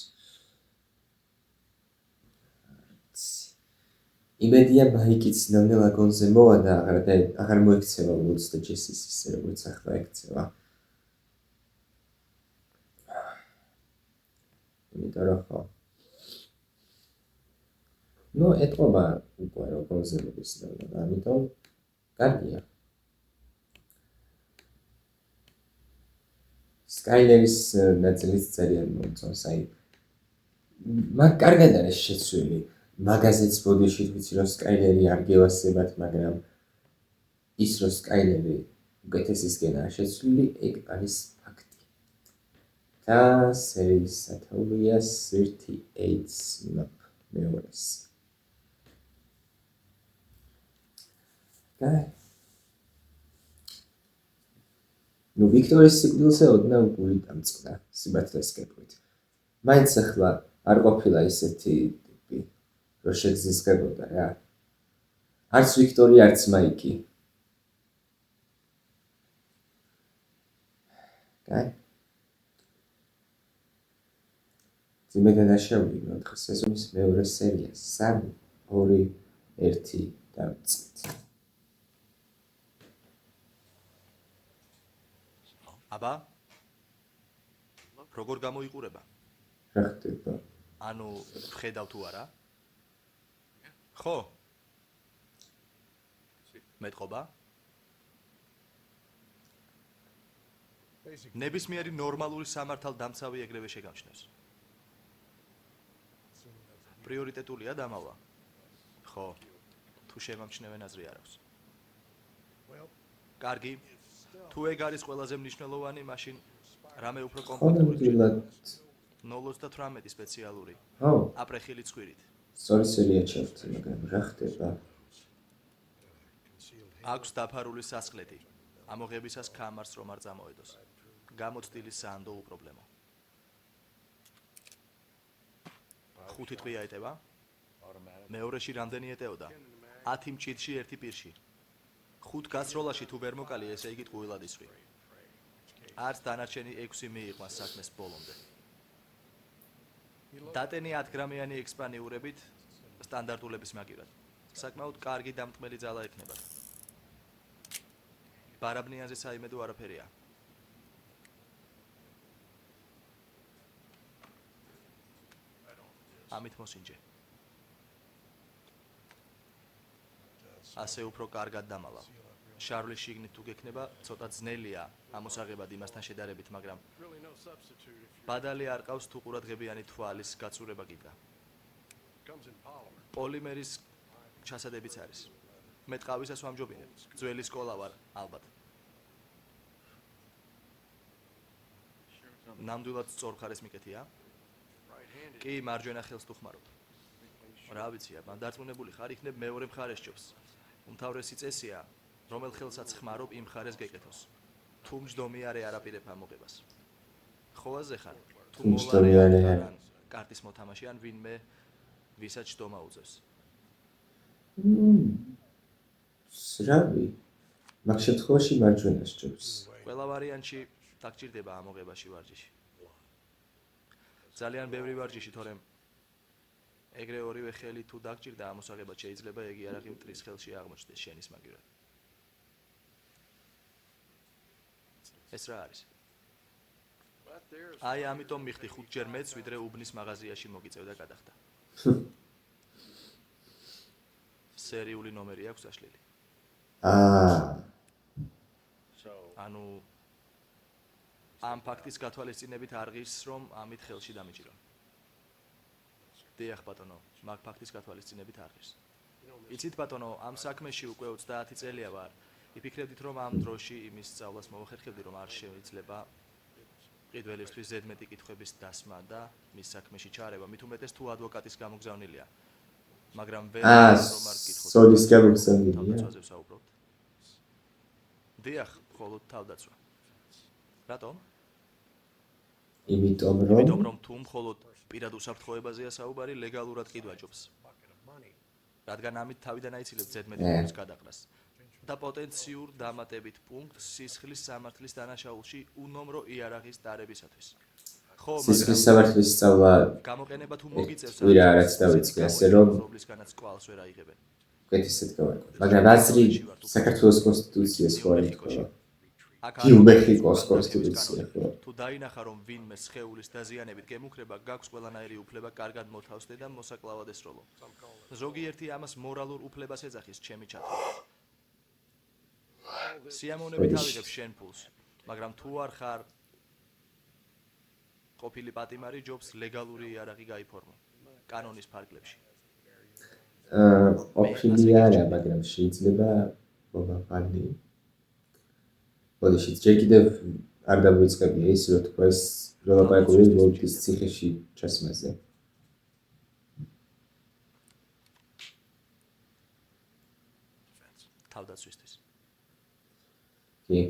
იმედია მაიკი ცნამდე ვაგონზე მოვა და აღარ მოექცევა ვუდს და ჯესის ისე როგორც ახლა ექცევა. იმიტომ რომ ხო. ნუ ეტყობა უკვე ვაგონზე მოდის და ამიტომ კარგია. Skyleris ნაწილიც ძალიან მომწონს, აი მაგ კარგად არის შეცვლილი. მაგაზეც ბოდიში ვიცი რომ Skyleri არ გევასებათ, მაგრამ ის რომ Skyleri უკეთესისკენაა შეცვლილი, ეგ არის ფაქტი. და სერიის სათაურია 38 Snap მეორეს. და ნუ ვიქტორის სიკვდილზე ოდნავ გული დამწყდა სიბათლეს კეპვით. მაინც ახლა არ ყოფილა ისეთი ტიპი, რომ შეგზისგებოდა რა. არც ვიქტორი, არც მაიკი. კაი. ძიმე დანაშაული მეოთხე სეზონის მეორე სერია 3-2-1 დავწყეთ. აბა როგორ გამოიყურება? რა ხდება? ანუ ხედავ თუ არა? ხო? მეტყობა? ნებისმიერი ნორმალური სამართალდამცავი ეგრევე შეგამჩნევს. პრიორიტეტულია დამავა? ხო. თუ შემამჩნევენ აზრი არ აქვს. კარგი. თუ ეგ არის ყველაზე მნიშვნელოვანი, მაშინ რამე უფრო კომპლექტური. 0.18 სპეციალური. ხო. აპრეხილი ცხვირით. სწორი სერია ჩავთი, მაგრამ რა ხდება? აქვს დაფარული სასხლეთი. ამოღებისას კამარს რომ არ წამოედოს. გამოცდილი საანდო უპრობლემო. 5 თვია ეტევა. მეორეში რამდენი ეტეოდა? 10 მჭიდში 1 პირში. 5 გასროლაში თუ ვერ მოკალი, ესე იგი ტყუილად ისვრი. არც დანარჩენი 6 მიიყვანს საქმეს ბოლომდე. დატენი 10 გრამიანი ექსპანიურებით სტანდარტულების მაგივრად. საკმაოდ კარგი დამტმელი ძალა ექნება. ბარაბნიანზე საიმედო არაფერია. ამით მოსინჯე. ასე უფრო კარგად დამალავ. შარლის შიგნით თუ გექნება, ცოტა ძნელია ამოსაღებად იმასთან შედარებით, მაგრამ ბადალი არ ყავს თუ ყურადღებიანი თვალის გაცურება კიდრა. პოლიმერის ჩასადებიც არის. მე ტყავისას ვამჯობინებ. ძველი სკოლა ვარ, ალბათ. ნამდვილად სწორ მხარეს მიკეთია? კი, მარჯვენა ხელს თუ ხმარობ. რა ვიცი, აბა, დარწმუნებული ხარ, იქნებ მეორე მხარეს ჯობს. უმთავრესი წესია, რომელ ხელსაც ხმარობ, იმ მხარეს გეკეთოს. თუ მჯდომი არე არაპირებ ამოღებას. ხოვაზე ხარ, თუ მოლარე ან კარტის მოთამაშე ან ვინმე ვისაც ჯდომა უწევს. სრავი. მაგ შემთხვევაში მარჯვენას ჯობს. ყველა ვარიანტში დაგჭირდება ამოღებაში ვარჯიში. ძალიან ბევრი ვარჯიში, თორემ ეგრე ორივე ხელი თუ დაგჭირდა ამოსაღებად შეიძლება ეგ იარაღი მტრის ხელში აღმოჩნდეს შენის მაგივრად. ეს რა არის? აი ამიტომ მიხდი 5 ჯერ მეც ვიდრე უბნის მაღაზიაში მოგიწევ და გადახდა. სერიული ნომერი აქვს აშლილი. ანუ ამ ფაქტის გათვალისწინებით არ ღირს რომ ამით ხელში დამიჭირო. დიახ ბატონო, მაგ ფაქტის გათვალისწინებით არ ღირს. იცით ბატონო, ამ საქმეში უკვე 30 წელია ვარ. იფიქრებდით რომ ამ დროში იმის სწავლას მოვახერხებდი რომ არ შეიძლება ყიდველისთვის ზედმეტი კითხვების დასმა და მის საქმეში ჩაარება, მით უმეტეს თუ ადვოკატის გამოგზავნილია. მაგრამ ვერ რომ არ გკითხოთ. სოლის გამოგზავნილია. თავდაცვაზე ვსაუბრობთ. დიახ, მხოლოდ თავდაცვა. რატომ? იმიტომ რომ თუ მხოლოდ პირად უსაფრთხოებაზეა საუბარი, ლეგალურად ყიდვა ჯობს. რადგან ამით თავიდან აიცილებს ზედმეტი ფულის გადაყრას. და პოტენციურ დამატებით პუნქტს სისხლის სამართლის დანაშაულში უნომრო იარაღის დარებისათვის. ხო, სისხლის სამართლის სწავლა გამოყენება თუ მოგიწევს, ვირა არაც დავიწყე, ასე რომ პრობლისგანაც კვალს ვერ აიღებენ. უკეთესად გავარკვევ. მაგრამ აზრი საქართველოს კონსტიტუციას ხო არ ითქვა. აქ კი, მეხიკოს კონსტიტუცია ხო. თუ დაინახა რომ ვინმე სხეულის დაზიანებით გემუქრება, გაქვს ყველანაირი უფლება კარგად მოთავსდე და მოსაკლავად ესროლო. ზოგიერთი ამას მორალურ უფლებას ეძახის, ჩემი ჩათვლით. სიამოვნებით ავიღებ შენ ფულს, მაგრამ თუ არ ხარ ყოფილი პატიმარი, ჯობს ლეგალური იარაღი გაიფორმო კანონის ფარგლებში. ყოფილი არა, მაგრამ შეიძლება მომავალი. ბოდიში ჯერ კიდევ არ დავიწყებია ის, რომ თქვა ეს როლაპარაკული ლორდის ციხეში ჩასმაზე. თავდაცვისთვის. კი.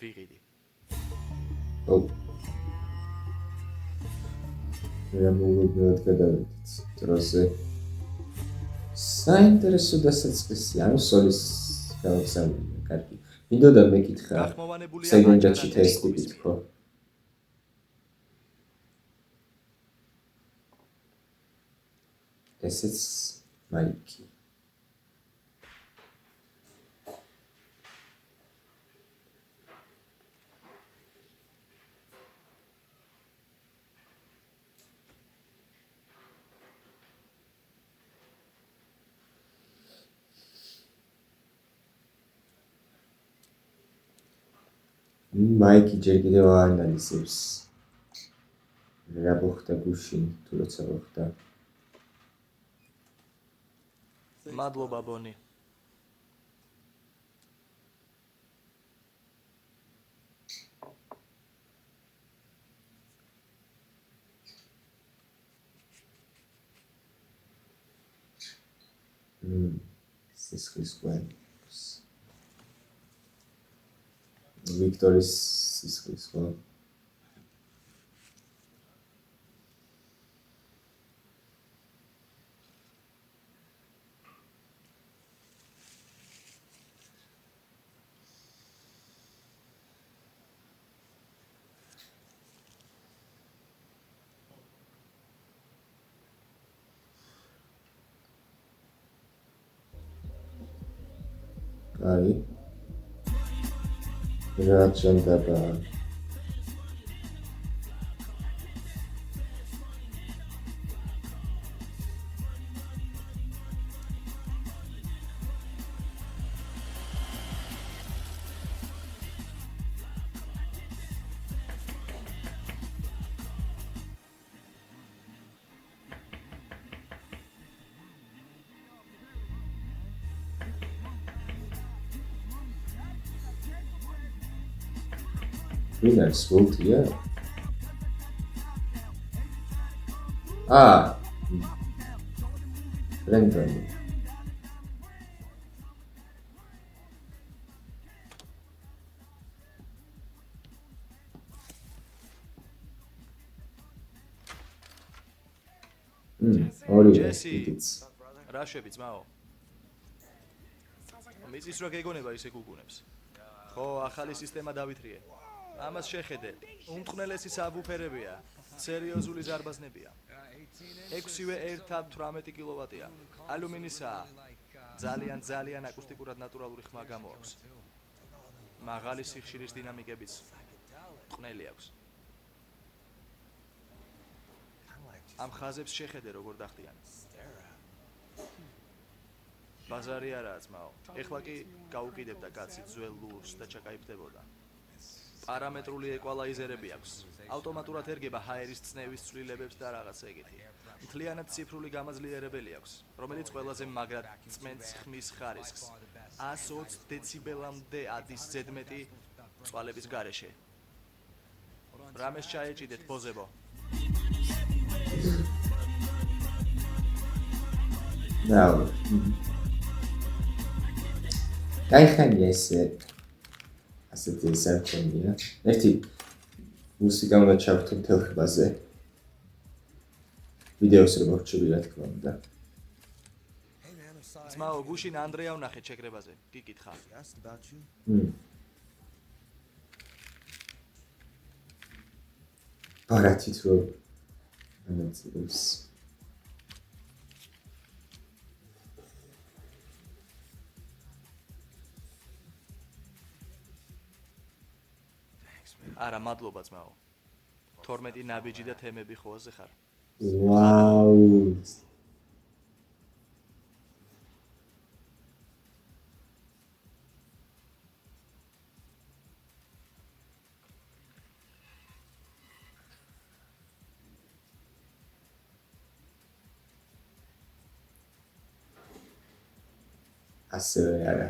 ვიღიდი. ო. რა მოგებულად გადავიდეთ დროზე. საინტერესო დასაწყისი, ანუ სოლის გავაგზავნე, კარგი. მინდოდა მეკითხა. გახმოვანებულია საიდან გაჩითა ეს ტიპი თქო. ესეც მაიკი. მაიკი ჯერ კიდევ აანალიზებს რა მოხდა გუშინ, თუ როცა მოხდა. მადლობა ბონი. სისხლის კვერს. ვიქტორის სისხლის ხო? აი რა ჩანდება ვინ არის ვოლტია? ბრენდონი. ორივე იტიც. რა შვები ძმაო? მიწის რა გეგონება ისე გუგუნებს. ხო, ახალი სისტემა დავითრიე. ამას შეხედე. უმტყნელესი საბუფერებია. სერიოზული ზარბაზნებია. 6-ვე ერთად 18 კილოვატია. ალუმინისაა. ძალიან აკუსტიკურად ნატურალური ხმა გამოაქვს. მაღალი სიხშირის დინამიკებიც მტყნელი აქვს. ამ ხაზებს შეხედე როგორ დახტიან. ბაზარი არაა ძმაო. ეხლა კი გაუკიდებდა კაცი ძველ ლურს და ჩაკაიფდებოდა. პარამეტრული ეკვალაიზერები აქვს. ავტომატურად ერგება ჰაერის წნევის ცვლილებებს და რაღაც ეგეთი. მთლიანად ციფრული გამაძლიერებელი აქვს, რომელიც ყველაზე მაგრად წმენს ხმის ხარისხს. 120 დეციბელამდე ადის ზედმეტი წყალების გარეშე. რამეს ჩაეჭიდეთ ბოზებო? ნაუ. გაიხანია ესე. ასეთი საერთოდია. ერთი მუსიკა უნდა ჩავთო მთელ ხმაზე. ვიდეოს რო მოვრჩები რა თქმა უნდა. ძმაო, გუშინ ანდრეა ვნახეთ შეკრებაზე. გიკითხა. ბარათით რო ანაწილებს. არა, მადლობა ძმაო. 12 ნაბიჯი და თემები ხოაზე ხარ. ვაუ. ასევე არა.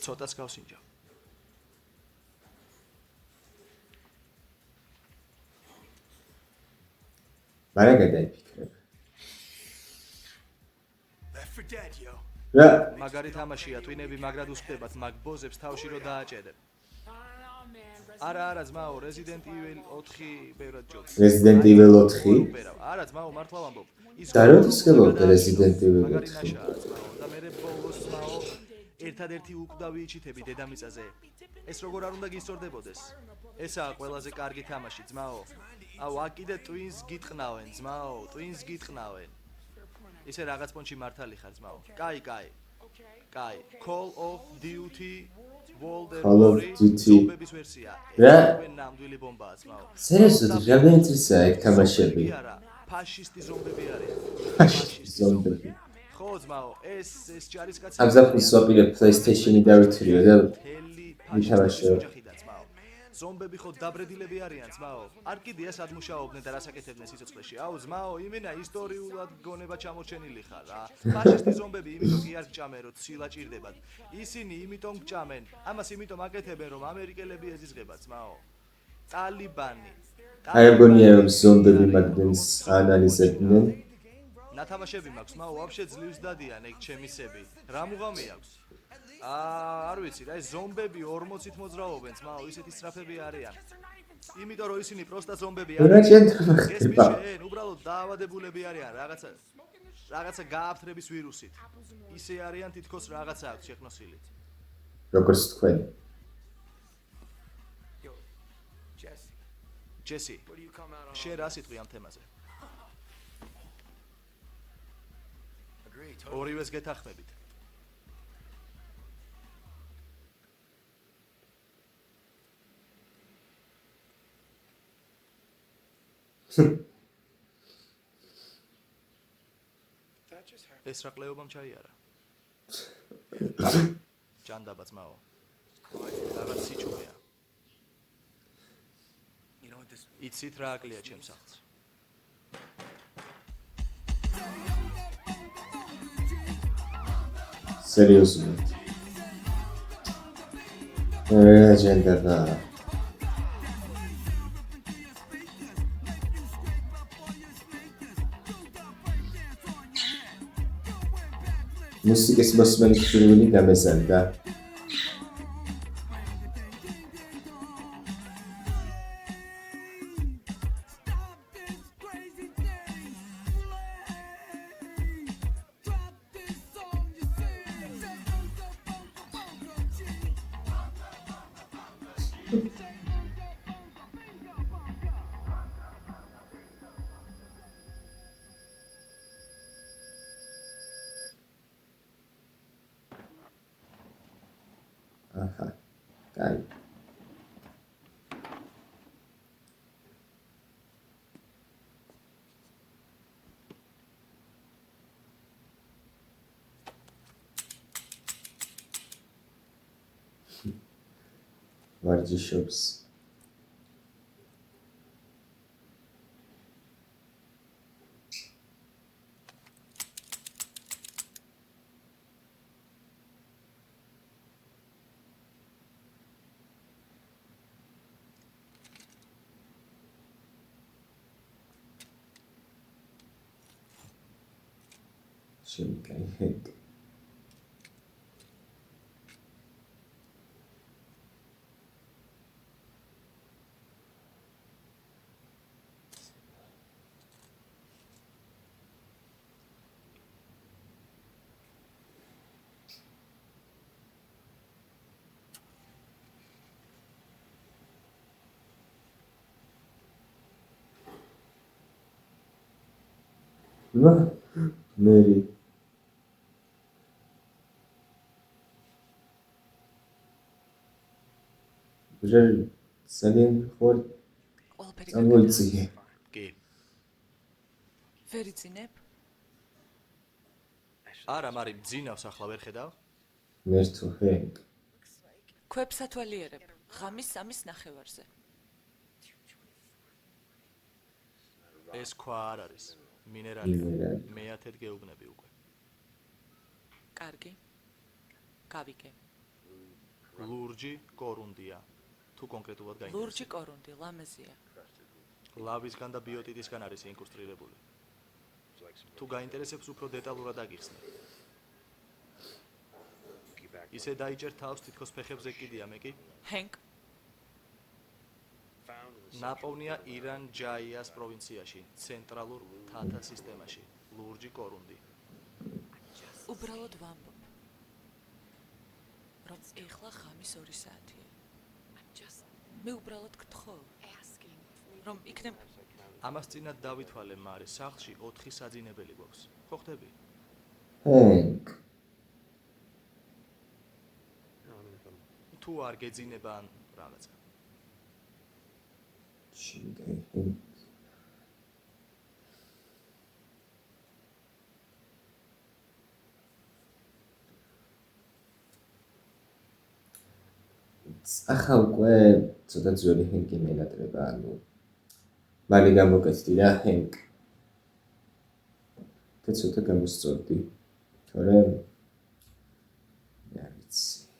ცოტას გავსინჯა. მაგრამ გადაიფიქრებ. რა? მაგარი თამაშია, ტვინები მაგრად უსხდებათ, მაგ ბოზებს თავში რო დააჭერებ. არა, ძმაო, Resident Evil 4 ბევრად ჯობს. Resident Evil 4? არა, ძმაო, მართლა ვამბობ. და როდის გელობდა Resident Evil 4? და მე ბოლოს ძმაო, ერთადერთი უკვდავი იჩითები დედამიწაზე. ეს როგორ არ უნდა გისწორდებოდეს? ესაა ყველაზე კარგი თამაში, ძმაო. აუ, აქ კიდე Twins გიტყნავენ, ძმაო, Twins გიტყნავენ. ისე რაღაც პონჩი მართალი ხარ, ძმაო. კაი. Call of Duty World War ზომბების ვერსია. რა? ნამდვილი ბომბაა, ძმაო. სერიოზულად, რა მეინტერესაა ეგ თამაშები? ფაშისტი ზომბები არიან. ფაშისტი ზომბები. ხო, ძმაო, ეს ჯარისკაცები. ამ ზაფხულს ვაპირებ PlayStation-ი დავითრიო და ვითამაშო. ზომბები ხო დაბრედილები არიან, ძმაო. არ კიდია სად მუშაობდნენ და რას აკეთებდნენ სიცოცხლეში. აუ, ძმაო, იმენა ისტორიულად გონება ჩამორჩენილი ხარ რა. ფაშისტი ზომბები იმიტომ კი არ გჭამენ, რომ ცილა ჭირდებათ. ისინი იმიტომ გჭამენ, ამას იმიტომ აკეთებენ, რომ ამერიკელები ეზიზღებათ, ძმაო. ტალიბანი. არ მგონია რომ ზომბები მაგდენს ანალიზებდნენ. ნათამაშები მაქვს, ძმაო, ვაფშე ძლივს დადიან ეგ ჩემისები. რა მუღამი აქვს? არ ვიცი, რა ეს ზომბები 40-ით მოძრაობენ, ძმაო, ისეთი სწრაფები არიან. იმიტომ რომ ისინი პროსტა ზომბები არიან. რა შეიძლება ხდება? ეს უბრალოდ დაავადებულები არიან, რაღაცა გააფთრების ვირუსით. ისე არიან თითქოს რაღაცა აქვს შექმნილი. როგორც თქვენ. ჯესი, შენ რა სიტყვი ამ თემაზე? ორივეს გეთანხმებით. ეს რა ყლეობამ ჩაიარა? ჯანდაბა ძმაო. რაღაც სიჩუმეა. იცით რა აკლია ჩემს სახლს? სერიოზულად. ჯანდაბა. მუსიკის მოსმენის პირველი გამეზარდა. აჰა. კაი. ვარჯიშობს. შემკაიჰეკ. მერი ძალიან ხوار ყველაფერი წამოიწიე კი. ვერ იწინებ? არა, მაგრამ ძინავს ახლა ვერ ხედავ? მერტო ჰენკ ქვებს ათვალიერებ. ღამის 3-ის ნახევარზე. ეს ქვა არ არის. მინერალია. მინერალი. მე-10 გეუბნები უკვე. კარგი. გავიგე. ლურჯი კორუნდია. თუ კონკრეტულად ლურჯი გაინტერესებს. კორუნდი, ლამაზია. ლავისგან და ბიოტიტისგან არის ინკრუსტრირებული. თუ გაინტერესებს უფრო დეტალურად აგიხსნე. ისე დაიჭერ თავს თითქოს ფეხებზე კიდია მე კი. ჰენკ, ნაპოვნია ირან-ჯაიას პროვინციაში, ცენტრალურ მთათა სისტემაში. ლურჯი კორუნდი. უბრალოდ ვამბობ. რომ ეხლა ღამის 2 საათია. მე უბრალოდ გთხოვ, რომ იქნებ ამას წინათ დავითვალე, მარი სახლში 4 საძინებელი გვაქვს. ხო ხდები? ჰენკ თუ არ გეძინება ან რაღაცა. შინგაი ჰენკ ახლა უკვე ცოტა ძველი ჰენკი მენატრება, ანუ მალე გამოკეთდი რა ჰენკ. და ცოტა გამოსწორდი. თორემ არ ვიცი.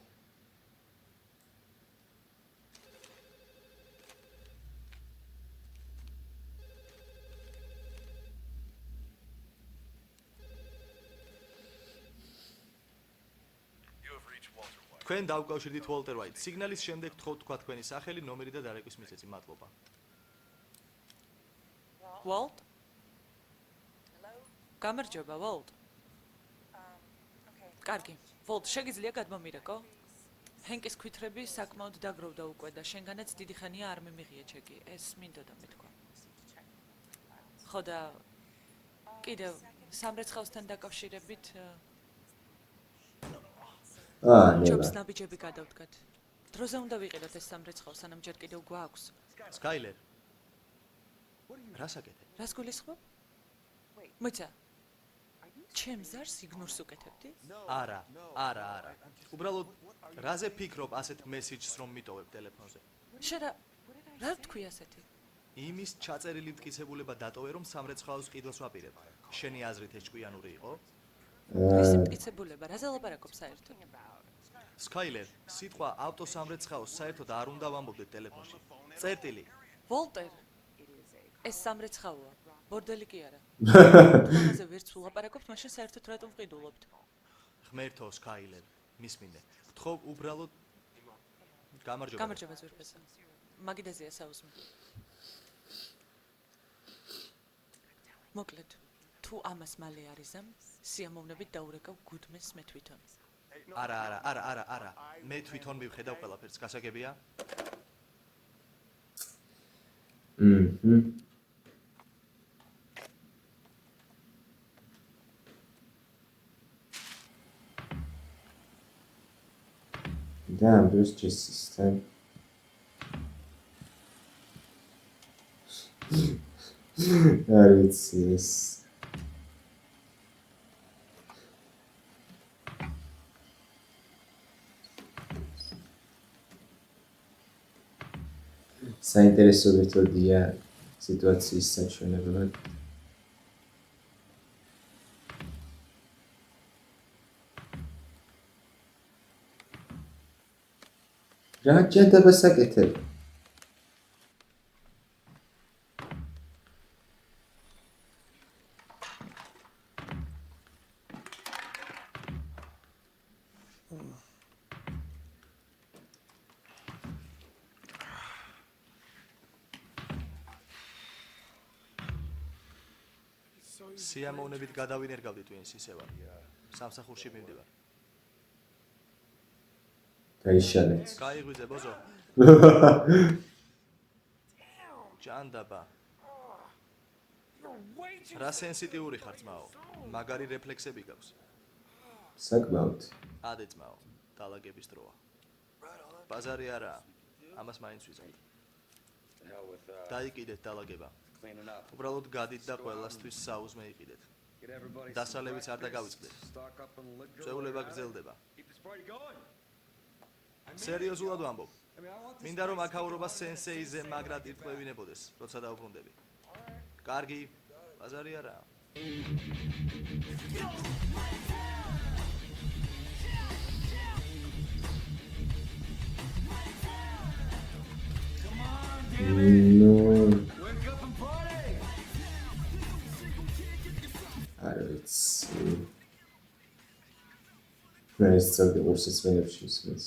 თქვენ დავუკავშირდით უოლტერ ვაიტ. სიგნალის შემდეგ თხოვთ თქვა თქვენი სახელი, ნომერი და დარეკვის მიზეზი. მადლობა. ვალტ? გამარჯობა, ვალტ. კარგი. ვალტ, შეგიძლია გადმომირეკო? ჰენკის ქვითრები საკმაოდ დაგროვდა უკვე და შენგანაც დიდი ხანია არ მიმიღია ჩეკი. ეს მინდოდა მეთქვა. ხო და კიდევ სამრეცხავსთან დაკავშირებით ჯობს ნელა. ნაბიჯები გადავდგათ. დროზე უნდა ვიყიდოთ ეს სამრეცხავ, სანამ ჯერ კიდევ გვაქვს. სკაილერ. რას აკეთებ? რას გულისხმობ? მოიცა. ჩემ ზარს იგნორს უკეთებდი? არა. უბრალოდ რაზე ფიქრობ ასეთ მესიჯს რომ მიტოვებ ტელეფონზე? შენ რა ვთქვი ასეთი? იმის ჩაწერილი მტკიცებულება დატოვე რომ სამრეცხაოს ყიდვას ვაპირებ. შენი აზრით ეს ჭკვიანური იყო? ეს მტკიცებულება რაზე ლაპარაკობ საერთოდ? სკაილერ, სიტყვა ავტოსამრეცხაოს საერთოდ არ უნდა ვამბობდეთ ტელეფონში. წერტილი. ვოლტერ, ეს სამრეცხაოა, ბორდელი კი არა. ამაზე ვერც ვლაპარაკობთ, მაშინ საერთოდ რატომ ვყიდულობთ? ღმერთო სკაილერ, მისმინე. გთხოვ უბრალოდ გამარჯობა. გამარჯობა ზურგესა. მაგიდაზეა საუზმე. მოკლედ, თუ ამას მალე არიზამ, სიამოვნებით დაურეკავ გუდმეს მე თვითონ. არა. მე თვითონ მივხედავ ყველაფერს, გასაგებია? და ამ დროს ჯესისთან არ ვიცი ეს საინტერესო მეთოდია სიტუაციის საჩვენებლად. რა ჯანდაბას აკეთებ? სიამოვნებით გადავინერგავდი ტვინს ისევა. სამსახურში მივდივარ. გაიშალეთ. გაიღვიძე ბოზო. ჯანდაბა. რა სენსიტიური ხარ ძმაო? მაგარი რეფლექსები გაქვს. საკმაოდ. ადე ძმაო, დალაგების დროა. ბაზარი არაა. ამას მაინც ვიზამთ. დაიკიდეთ დალაგება. უბრალოდ გადით და ყველასთვის საუზმე იყიდეთ. დასალევიც არ დაგავიწყდეთ. წვეულება გრძელდება. სერიოზულად ვამბობ. მინდა რომ აქაურობა სენსეიზე მაგრად ირთმევინებოდეს, როცა დავბრუნდები. კარგი, ბაზარი არაა. არ ვიცი. მე სწორედ უსწრებს ისმის.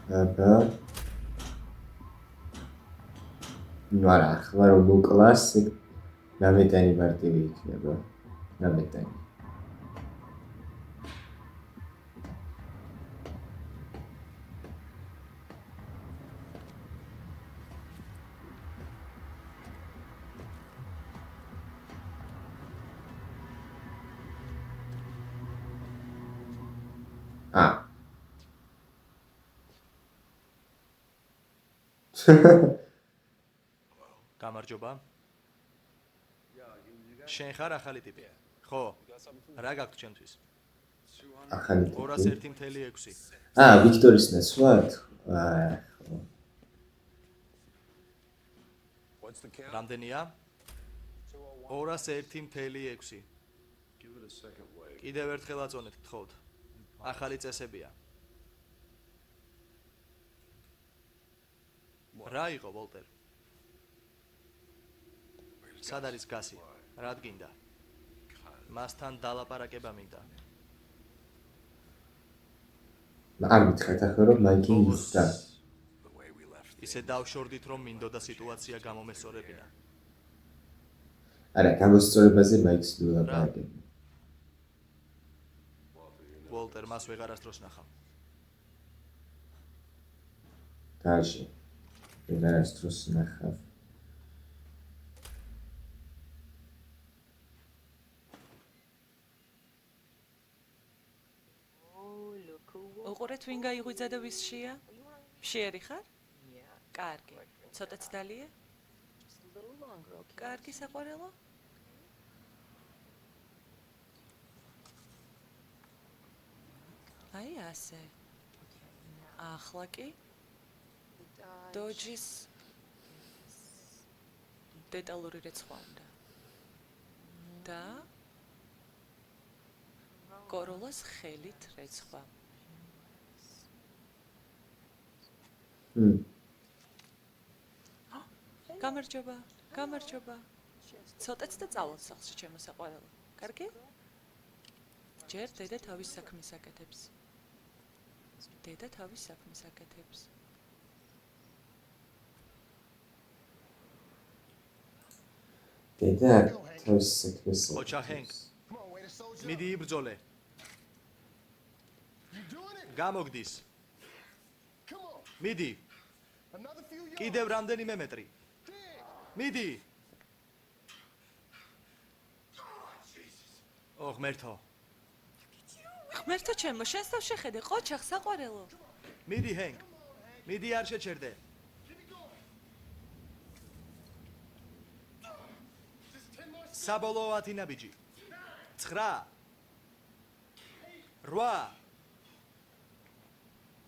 აბა ნუ არა ახლა რომ მოკლას ნამეტანი მარტივი იქნება ნამეტანი გამარჯობა. შენ ხარ ახალი ტიპი? ხო. რა გაქვს ჩემთვის? ახალი ტიპი. 201.6. ვიქტორის ნაცვლად? ხო. რამდენია? 201.6. კიდევ ერთხელ აწონეთ, გთხოვთ. ახალი წესებია. რა იყო, ვოლტერ? სად არის გასი? რა გინდა? მასთან დალაპარაკება მინდა. არ მითხრათ ახლა რომ მაიკი მისდა. ისე დავშორდით რომ მინდოდა სიტუაცია გამომესწორებინა. არა, გამოსწორებაზე მაიქს ვილაპარაკებ. ვოლტერ მას ვეღარასდროს ნახავ. კარში. ვეღარასდროს ნახავ. უყურეთ ვინ გაიღვიძა და ვის შია? მშიერი ხარ? კარგი. ცოტაც დალია? კარგი საყვარელო? აი ასე. ახლა კი? დოჯის დეტალური რეცხვა უნდა. და კოროლას ხელით რეცხვა. გამარჯობა, გამარჯობა. ცოტაც და წავალ სახლში ჩემო საყვარელო. კარგი? ჯერ დედა თავის საქმეს აკეთებს. დედა თავის საქმეს აკეთებს. დედა თავის საქმეს ოჩა ჰენკ. მიდი იბრძოლე. გამოგდის. მიდი. კიდევ რამდენიმე მეტრი. მიდი. ღმერთო. ღმერთო ჩემო, შენს თავ შეხედე, ყოჩახ საყვარელო. მიდი ჰენკ. მიდი არ შეჩერდე. საბოლოო 10 ნაბიჯი. 9. 8.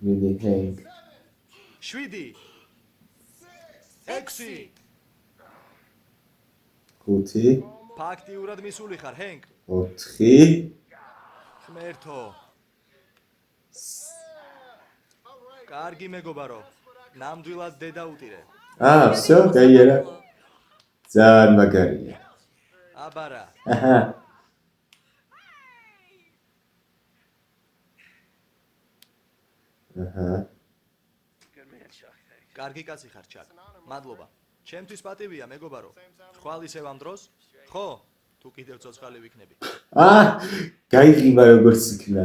მიდი ჰენკ. 7 6 5 ფაქტიურად მისული ხარ ჰენკ 4 ღმერთო კარგი მეგობარო ნამდვილად დედა უტირე всё, გაიარა. ძალიან მაგარია. აბარა აჰა. აჰა. კარგი კაცი ხარ ჩაკ მადლობა ჩემთვის პატივია მეგობარო ხვალ ისევ ამ დროს ხო თუ კიდევ ცოცხალი ვიქნები გაიგიმა როგორც იქნა.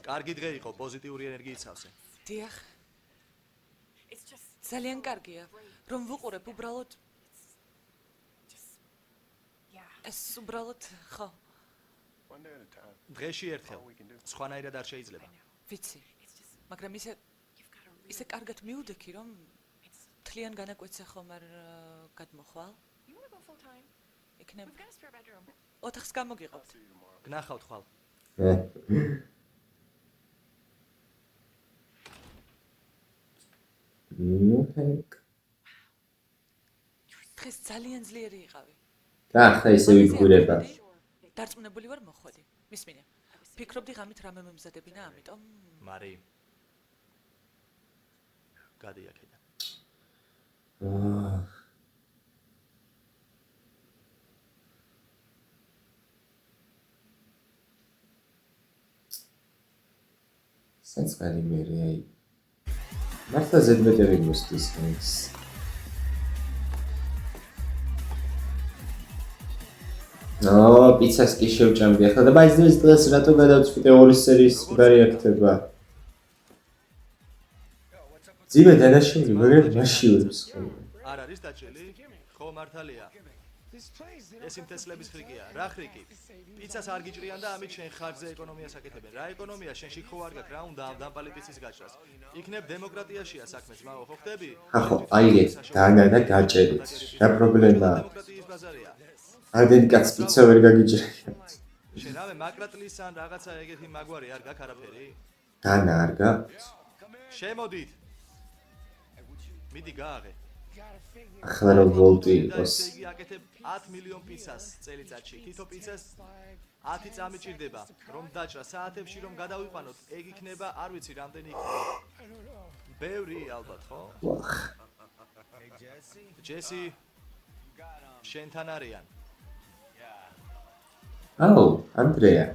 კარგი დღე იყო პოზიტიური ენერგიით სავსე დიახ. ძალიან კარგია, რომ ვუყურებ უბრალოდ ეს უბრალოდ ხო, დღეში ერთხელ სხვანაირად არ შეიძლება ვიცი. მაგრამ ისე კარგად მიუდექი, რომ თლიან განაკვეთზე ხომ არ გადმოხვალ? იქნებ ოთახს გამოგიღებთ. გნახავთ ხვალ დღეს ძალიან ძლიერი იყავი. ახლა ისე ვიგურება. დარწმუნებული ვარ მოხვედი. მისმინე. ფიქრობდი ღამით რამე მომზადებინა, ამიტომ მარი გადი აქედან საწყარი მერე აი მართლა ზედმეტები მოსდის ეს პიცას კი შევჭამდი ახლა და მაინც დღეს რატო გადავწყვიტე 2 სერიის მგარი აქთება ძიმე დანაშაული მაგრამ მაშიურებს არ არის დაჭრილი ხო მართალია ეს იმ თესლების ხრიკია რა ხრიკი პიცას არ გიჭრიან და ამით შენ ხარჯზე ეკონომიას აკეთებენ რა ეკონომია შენში ხო არ გაქვს რა უნდა ამ დამპალი პიცის გაჭრას იქნებ დემოკრატიაშია საქმე ძმაო ხო ხდები ახო აიგეთ დანა და გაჭერით რა პრობლემაა დემოკრატიის ბაზარია ამდენი კაც პიცა ვერ გაგიჭრია შენ რავე მაკრატლის ან რაღაცა ეგეთი მაგვარი არ გაქვს არაფერი დანა არ გაქვს შემოდით მიდი გააღე ახლა რომ ვოლტი იყოს იგი აკეთებ 10 მილიონ პიცას წელიწადში თითო პიცას 10 წამი ჭირდება რომ დაჭრა საათებში რომ გადავიყვანოთ ეგ იქნება არ ვიცი რამდენი იქნება ბევრი ალბათ ხო ჯესი შენთან არიან აუ ანდრეა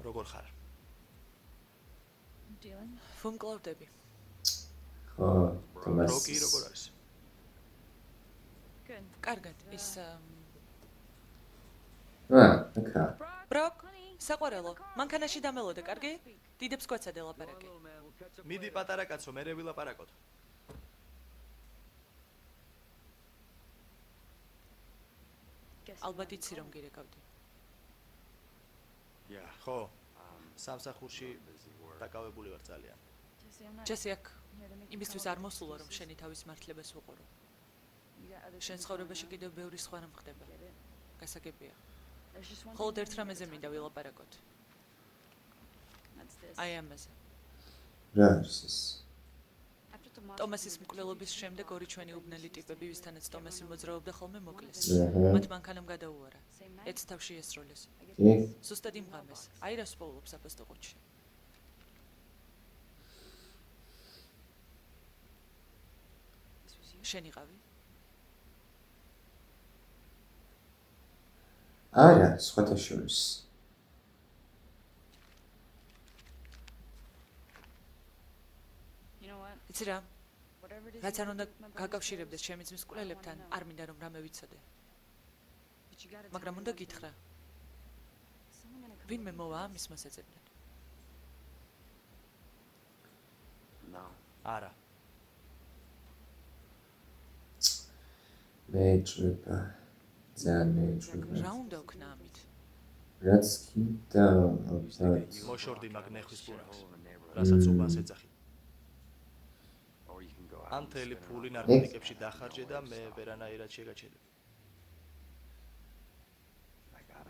როგორ ხარ ვუმკლავდები. ხო თომას როკი როგორ არის კარგად, ის აკა ბროკ, საყვარელო, მანქანაში დამელოდე, კარგი? დიდებს გვაცადე ლაპარაკი. მიდი პატარა კაცო მე ვილაპარაკოთ ალბათ იცი რომ გირეკავდი. ხო სამსახურში დაკავებული ვარ ძალიან ჯესი აქ იმისთვის არ მოსულა რომ შენი თავის მართლებას უყურო. შენ ცხოვრებაში კიდევ ბევრი სხვა რამ ხდება. გასაგებია. მხოლოდ ერთ რამეზე მინდა ვილაპარაკოთ. აი ამაზე. რა არის ეს ტომასის მკვლელობის შემდეგ ორი ჩვენი უბნელი ტიპები, ვისთანაც ტომასი მოძრაობდა ხოლმე მოკლეს. მათ მანქანამ გადაუარა. ეც თავში ესროლეს. ზუსტად იმ ღამეს. აი რას პოულობს აფასტოყუთში. შენ იყავი? არა, სხვათა შორის. იცი რა? რაც არ უნდა გაკავშირებდეს ჩემი ძმის მკვლელებთან, არ მინდა რომ რამე ვიცოდე. მაგრამ უნდა გითხრა. ვინმე მოვა ამის მოსაძებნად? არა. მეჭრება. ძალიან მეუჩვენა. რა უნდა ვქნა ამით? რაც კიდე ალბათ. მოშორდი მაგ ნეხვის პურაქს, რასაც უბანს ეძახი. ან თელი ფული ნარკოტიკებში დახარჯე და მე ვერანაირად შეგაჩერებ.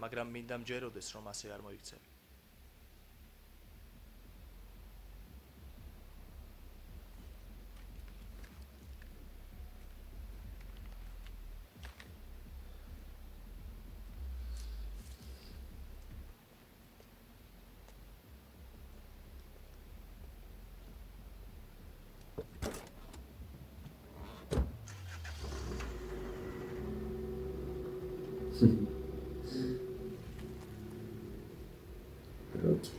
მაგრამ მინდა მჯეროდეს, რომ ასე არ მოიქცევი. როკი.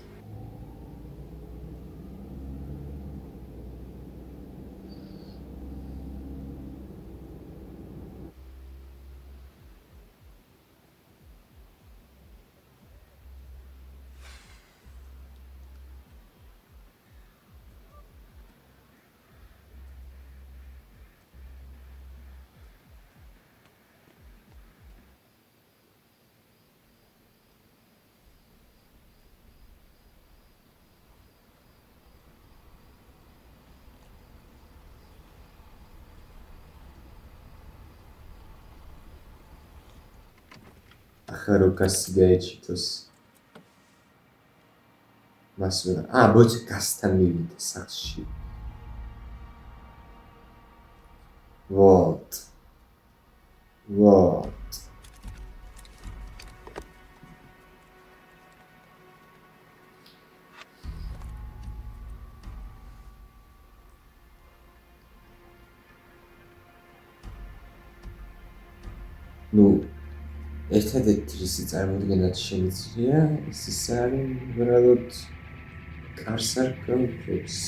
ახარო გასი გაეჩითოს. მას ვერ. ბოჭი გასთან მივიდა სახლში. Вот. Ну, ერთადერთი რისი წარმოდგენაც შემიძლია, ის არის უბრალოდ კარს არ გაუშვებს.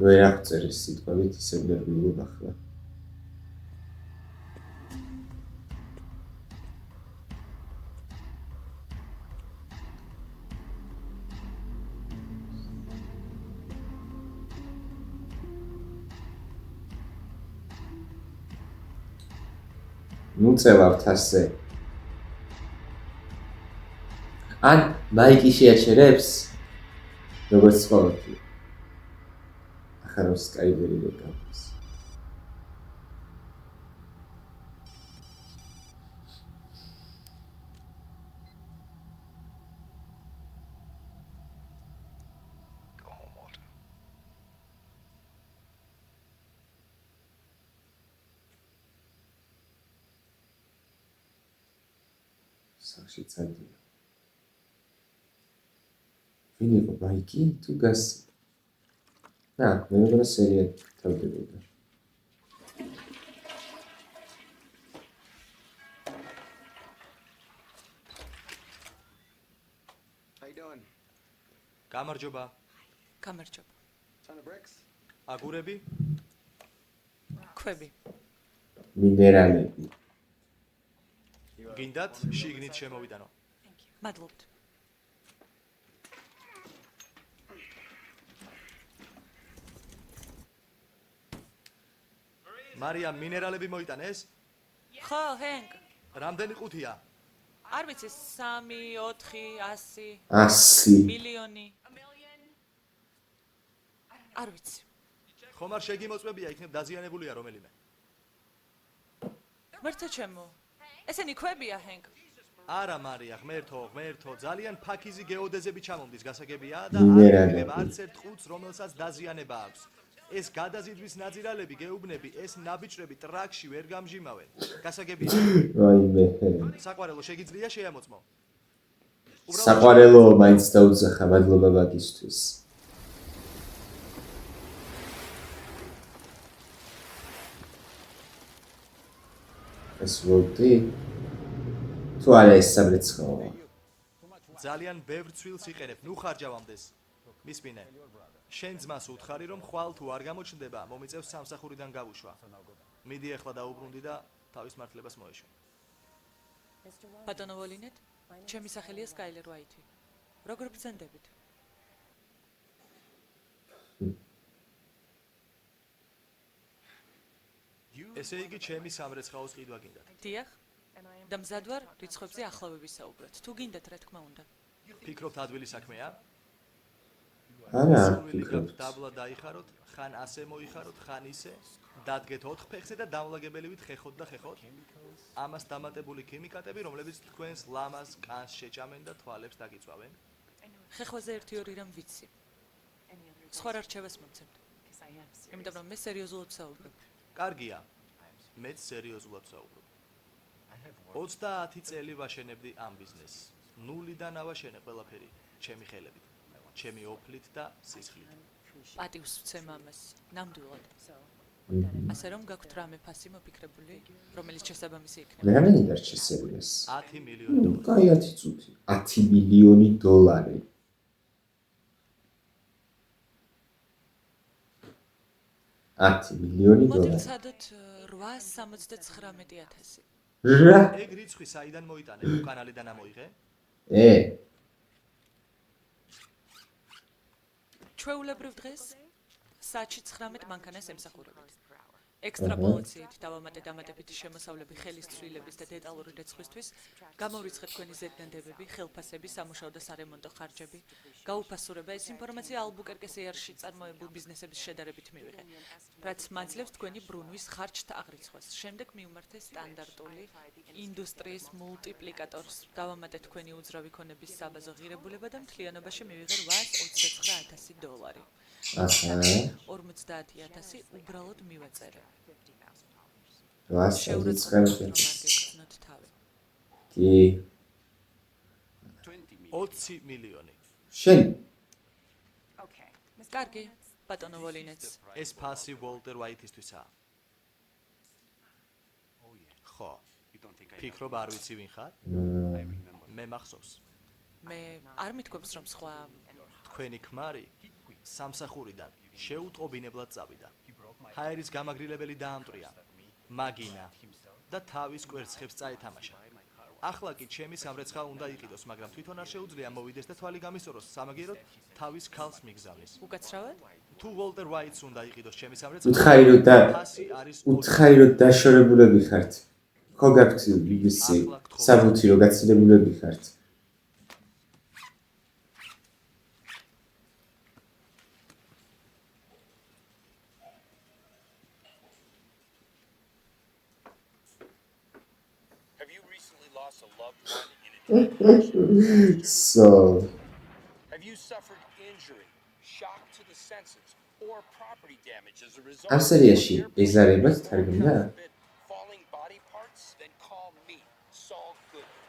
ვერ აღწერეს სიტყვებით ისე ნერვიულობ ახლა. ნუ წევავთ ასე. ან მაიკი შეაჩერებს, როგორც ყოველთვის. ახლა სკაივერი გაკეთეს. სახში წადია. ვინ იყო მაიკი თუ გასი? მეორე სერია თავდებოდა. გამარჯობა. გამარჯობა. აგურები? ქვები. მინერალები. გინდათ შიგნით შემოვიდანო. მადლობთ. მარია, მინერალები მოიტანეს? ხო, ჰენკ. რამდენი ყუთია? არ ვიცი 3, 4, 100, 100 მილიონი. არ ვიცი. ხომ არ შეგიმოწმებია, იქნებ დაზიანებულია რომელიმე. ღმერთო ჩემო. ესენი ქვებია, ჰენკ. არა, მარია, ღმერთო, ძალიან ფაქიზი გეოდეზები ჩამომდის, გასაგებია და მინერალები. არც ერთ ყუთს, რომელსაც დაზიანება აქვს. ეს გადაზიდვის ნაწილები, გეუბნები, ეს ნაბიჯრები ტრაქში ვერ გამჟიმავენ. გასაგებია. ვაიმე. საყვარელო შეგიძლია შეამოწმო. საყვარელო მაინც დაუძახა, მადლობა მაგისთვის. ეს ვოლტი თუ არა ეს სამრეცხაოა. ძალიან ბევრ ცვილს იყენებ, ნუ ხარჯავამდეს. მისმინე. შენ ძმას უთხარი, რომ ხვალ თუ არ გამოჩნდება, მომიწევს სამსახურიდან გავუშვა. მიდი ახლა დაუბრუნდი და თავის მართლებას მოეშვა. ბატონო ვოლინეთ, ჩემი სახელია სკაილერ უაითი. როგორ ბრძანდებით? ესე იგი, ჩემი სამრეცხაოს ყიდვა გინდათ. დიახ. და მზად ვარ რიცხვებზე ახლავების საუბრად. თუ გინდათ, რა თქმა უნდა. ფიქრობთ ადვილი საქმეა? არა, სურვილი ფიქრობ. გაქვთ დაბლა დაიხაროთ, ხან ასე მოიხაროთ, ხან ისე, დადგეთ 4 ფეხზე და დამლაგებელივით ხეხოთ და ხეხოთ. ამას დამატებული ქიმიკატები, რომლებიც თქვენს ლამას, კანს შეჭამენ და თვალებს დაგიწვავენ. ხეხვაზე 1-2 რამ ვიცი. სხვა რა რჩევას მომცემთ. იმიტომ რომ მე სერიოზულად ვსაუბრობ. კარგია. მეც სერიოზულად ვსაუბრობ. 30 წელი ვაშენებდი ამ ბიზნესს. ნულიდან ავაშენე ყველაფერი, ჩემი ხელებით, ჩემი ოფლით და სისხლით. პატივს ვცემ ამას. ნამდვილად. ასე რომ გაქვთ რამე ფასი მოფიქრებული, რომელიც შესაბამისი იქნება. მე რამდენი დარჩა სერიას? 10 მილიონი დოლარი. კაი 10 წუთი. 10 მილიონი დოლარი. 10 მილიონი მოდით დოლარი. სადოთ 879,000. რა? ეგ რიცხვი საიდან მოიტანე? უკანალიდან ამოიღე? ჩვეულებრივ დღეს საათში 19 მანქანას ემსახურებით. ექსტრაპოლაციით დავამატე დამატებითი შემოსავლები ხელის ცვლილების და დეტალური რეცხვისთვის, გამოვიცხე თქვენი ზედნენდებები, ხელფასები, სამუშაო და სარემონტო ხარჯები, გაუფასურება ეს ინფორმაცია ალბუკერკეს ეარში წარმოებულ ბიზნესების შედარებით მივიღე, რაც მაძლევს თქვენი ბრუნვის ხარჯთა აღრიცხვას. შემდეგ მივმართე სტანდარტული ინდუსტრიის მულტიპლიკატორს, დავამატე თქვენი უძრავი ქონების საბაზო ღირებულება და მთლიანობაში მივიღე $829,000. 50,000 უბრალოდ მივაწერე. 829,000. კი. 20 მილიონი. შენ კარგი, ბატონო ვოლინეც. ეს ფასი ვოლტერ ვაითისთვისაა. ხო. ფიქრობ არ ვიცი ვინ ხარ? მე მახსოვს. მე არ მithქვებს რომ სხვა თქვენი ქმარი სამსახურიდან შეუტყობინებლად წავიდა. ჰაერის გამაგრილებელი დაამტრია. მაგინა და თავის კვერცხებს წაეთამაშა. ახლა კი ჩემი სამრეცხა უნდა იყიდოს, მაგრამ თვითონ არ შეუძლია მოვიდეს და თვალი გამისწოროს, სამაგიეროდ თავის ქალს მიგზავნის. უკაცრავად? თუ ვოლტერ ვაიტს უნდა იყიდოს ჩემი სამრეცხა, ფასი არის უთხარი რომ დაშორებულები ხართ. ხო გაქვთ BBC საბუთი რომ გაცილებულები ხართ. So Have you suffered injury, shock to the senses, or property damage as a result ამ სერიაში ეზარებათ თარგმნა? falling body parts? Then call me, Saul Goodman.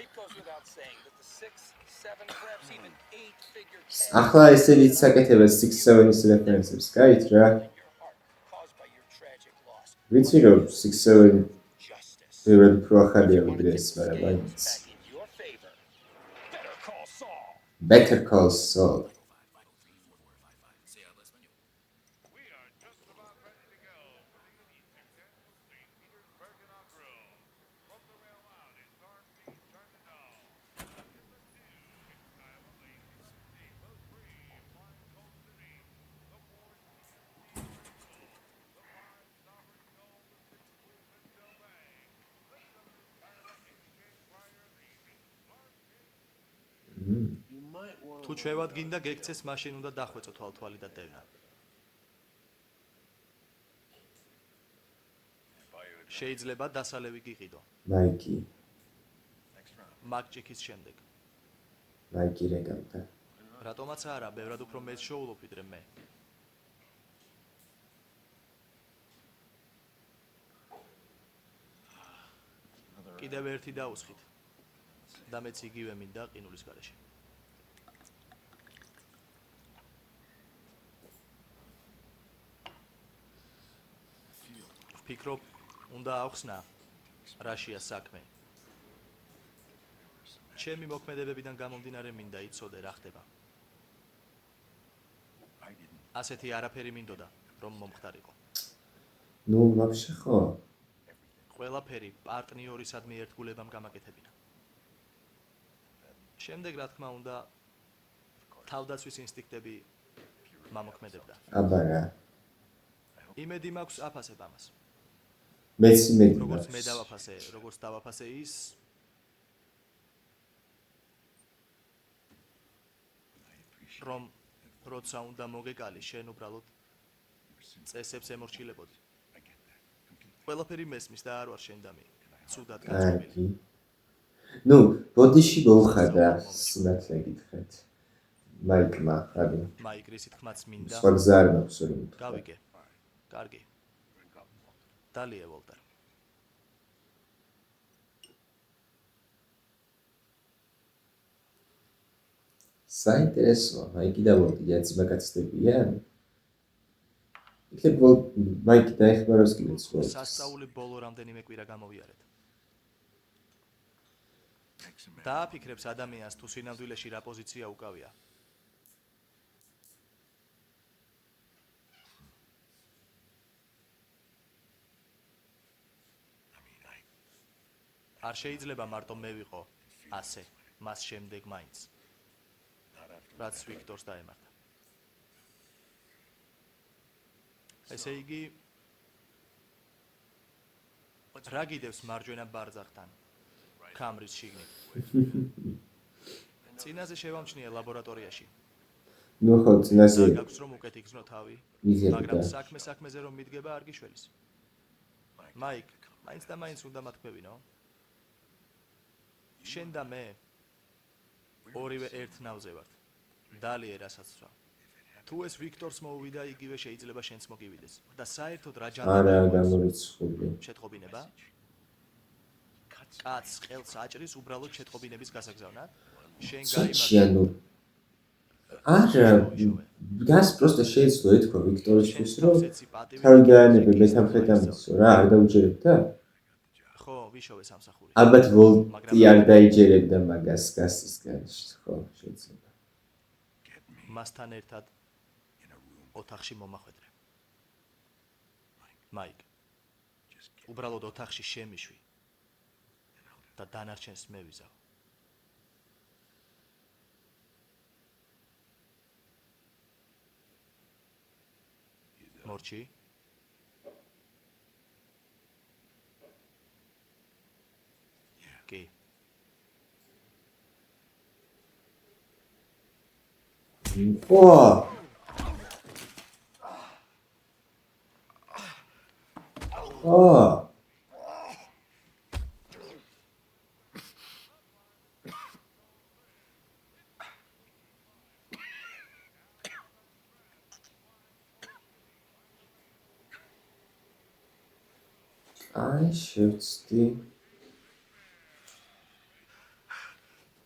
It goes without saying that the 6, 7, perhaps even 8-figure ახლა ესენიც საკეთებენ 6-7-ის რეფერენსებს, გაით რა? your heart caused by your tragic loss. ვიცი რომ 6-7 Justice. ბევრად უფრო ახალია ვიდრე ეს, მაგრამ მაინც. Back in your favor. Better call Saul. Better Call Saul. We are just about ready to go for the unique success of St. Petersburg and our grill. From the rail out in Dorothy, Chardonnay. თუ ჩვევად გინდა გექცეს, მაშინ უნდა დახვეწო თვალთვალი და დევნა. შეიძლება დასალევი გიყიდო. მაიკი. მაგჭიქის შემდეგ. მაიკი რეგავდა. რატომაც არა, ბევრად უფრო მეც შოულობ ვიდრე მე. კიდევ ერთი დაუსხით. და მეც იგივე მინდა ყინულის გარეშე. ვფიქრობ, უნდა ავხსნა რაშია საქმე. ჩემი მოქმედებებიდან გამომდინარე მინდა იცოდე რა ხდება. ასეთი არაფერი მინდოდა, რომ მომხდარიყო. ნუ ვაფშე ხო? ყველაფერი პარტნიორისადმი ერთგულებამ გამაკეთებინა. შემდეგ, რა თქმა უნდა, თავდაცვის ინსტინქტები მამოქმედებდა. აბა რა. იმედი მაქვს აფასებ ამას. მეც იმედი როგორც მაქვს. მე დავაფასე, როგორც დავაფასე ის, რომ როცა უნდა მოგეკალი, შენ უბრალოდ წესებს ემორჩილებოდი. ყველაფერი მესმის და არ ვარ შენ და მე. ცუდად გაწყობილი. კარგი. ნუ, ბოდიში მოვხადა სიმართლე გითხრათ. მაიკმა, ანუ მაიკ რისი თქმაც მინდა. სხვა გზა არ მაქვს რომ ვთქვა. გავიგე. კარგი. დალია ვოლტერ. საინტერესოა, მაიკი და ვოლტი იაცება კაცდებიან? იქნებ მაიკი დაეხმაროს კიდეც ვოლტს. სასწაული ბოლო რამდენიმე კვირა გამოვიარეთ. დააფიქრებს ადამიანს თუ სინამდვილეში რა პოზიცია უკავია. არ შეიძლება მარტო მე ვიყო ასე, მას შემდეგ მაინც. რაც ვიქტორს დაემართა. ესე იგი, რა გიდევს მარჯვენა ბარძახთან, კამრის შიგნით. წინაზე შევამჩნიე ლაბორატორიაში. ნუ ხო, წინაზე გაქვს რომ უკეთ იგზნო თავი, მიგებდა. მაგრამ საქმეზე რომ მიდგება არ გიშველის. მაიკ, მაინც და მაინც უნდა მათქვევინო. შენ და მე ორივე ერთ ნავზე ვართ. დალიე რასაც ვსვა. თუ ეს ვიქტორს მოუვიდა, იგივე შეიძლება შენც მოგივიდეს. და საერთოდ რა არა ჯანმრთელობა გამორიცხული. შეტყობინება? კაცს ყელს აჭრის უბრალოდ შეტყობინების გასაგზავნად? შენ საჩი ანუ არა გას პროსტა შეიძლება ეთქვა ვიქტორისთვის რომ თავი გაანებე მეთამფეტამინსო რა არ დაუჯერებდა? ხო, ვიშოვე სამსახური. ალბათ ვოლტი არ დაიჯერებდა მაგას გასის განში, ხო, შეიძლება. მასთან ერთად ოთახში მომახვედრე. მაიკ. უბრალოდ ოთახში შემიშვი. და დანარჩენს მე ვიზავ. მორჩი? კი. ო! ო! აი შევწდი.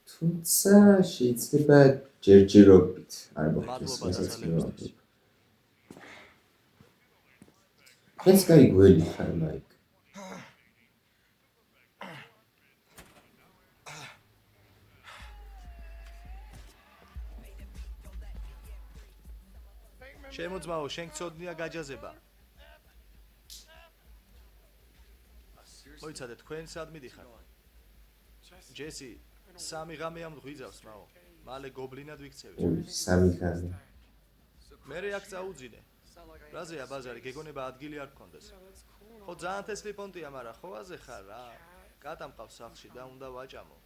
თუმცა შეიძლება ჯერჯერობით არ მოხდეს რასაც მივაყენებ. ეს კაი გველი ხარ მაიკ. შემოძმაო, შენ გწოდნია გაჯაზება. მოიცადე, თქვენ სად მიდიხარ? ჯესი, 3 ღამე ამ ღვიძავს, მაო. მალე გობლინად ვიქცევით. ოი, 3 ღამე. მერე აქ წაუძინე. რაზეა ბაზარი, გეგონება ადგილი არ გქონდეს. ხო, ძალიან თესლი პონტია, მაგრამ ხო აზე ხარ რა. კატა მყავს სახლში და უნდა ვაჭამო.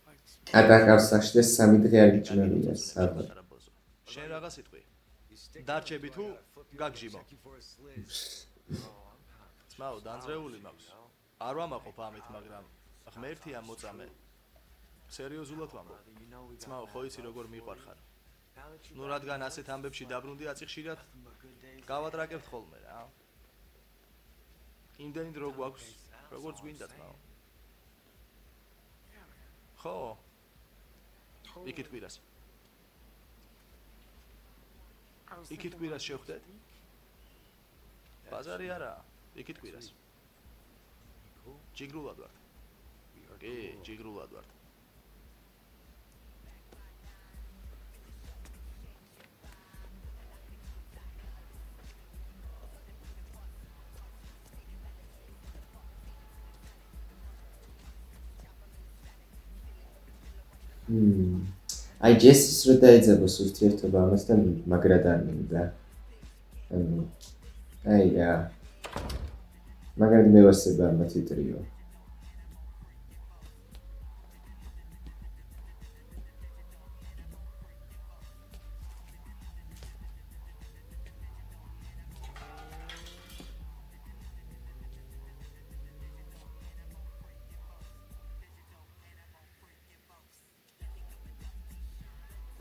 კატა ყავს სახლში და 3 დღე არ გიჭმევია, საბა. შენ რაღაც იტყვი. დარჩები თუ გაგჟიმო. ძმაო, დანძრეული მაქვს. არ ვამაყობ ამით, მაგრამ ღმერთია მოწამე. სერიოზულად ვამბობ. ძმაო, ხო იცი როგორ მიყვარხარ. ნუ რადგან ასეთ ამბებში დაბრუნდი აწი ხშირად გავატრაკებთ ხოლმე რა. იმდენი დრო გვაქვს, როგორც გვინდა ძმაო. ხო. იქით კვირას. იქით კვირას შევხვდეთ? ბაზარი არა, იქით კვირას. ჯიგრულად ვართ. კი, ჯიგრულად ვართ. აი ჯესის რო დაეძაბოს ურთიერთობა ამასთან მაგრად არ მინდა. აი რა. მაგრად მევასება მათი ტრიო.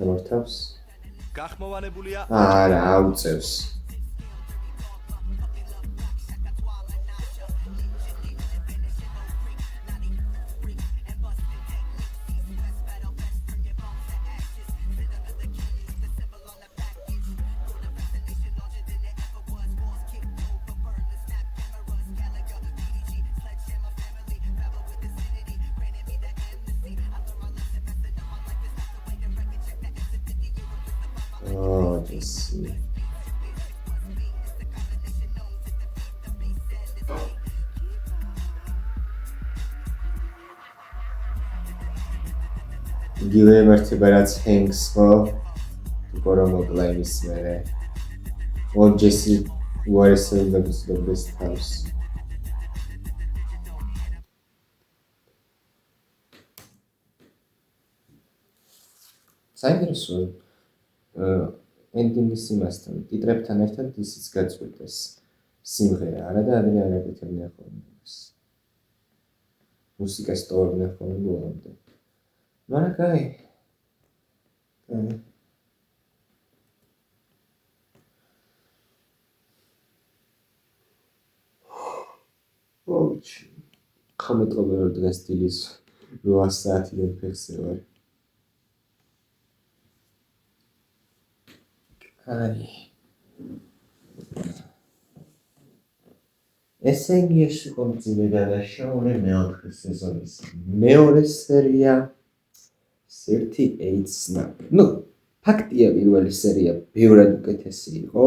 მორთავს? გახმოვანებულია არა, აუწევს. ჯესი. იგივე ემართება რაც ჰენკს ხო? უკვე რომ მოკლა იმის მერე. ჯესი უარესებდა გზდობის თავს. საინტერესოა ენდინგის იმასთან, ტიტრებთან ერთად ისიც გაწყვეტეს სიმღერა, არა და ადრე არ აკეთებდნენ ხოლმე იმას. მუსიკას ტოვებდნენ ხოლმე ბოლომდე. მაგრამ კაი. ოჩ. ხომეტყობა რომ დღეს დილის 8 საათიდან ფეხზე ვარ. აი. ესე იგი ეს იყო მძიმე დანაშაული მეოთხე სეზონის მეორე სერია 38 Snap. ნუ, ფაქტია პირველი სერია ბევრად უკეთესი იყო.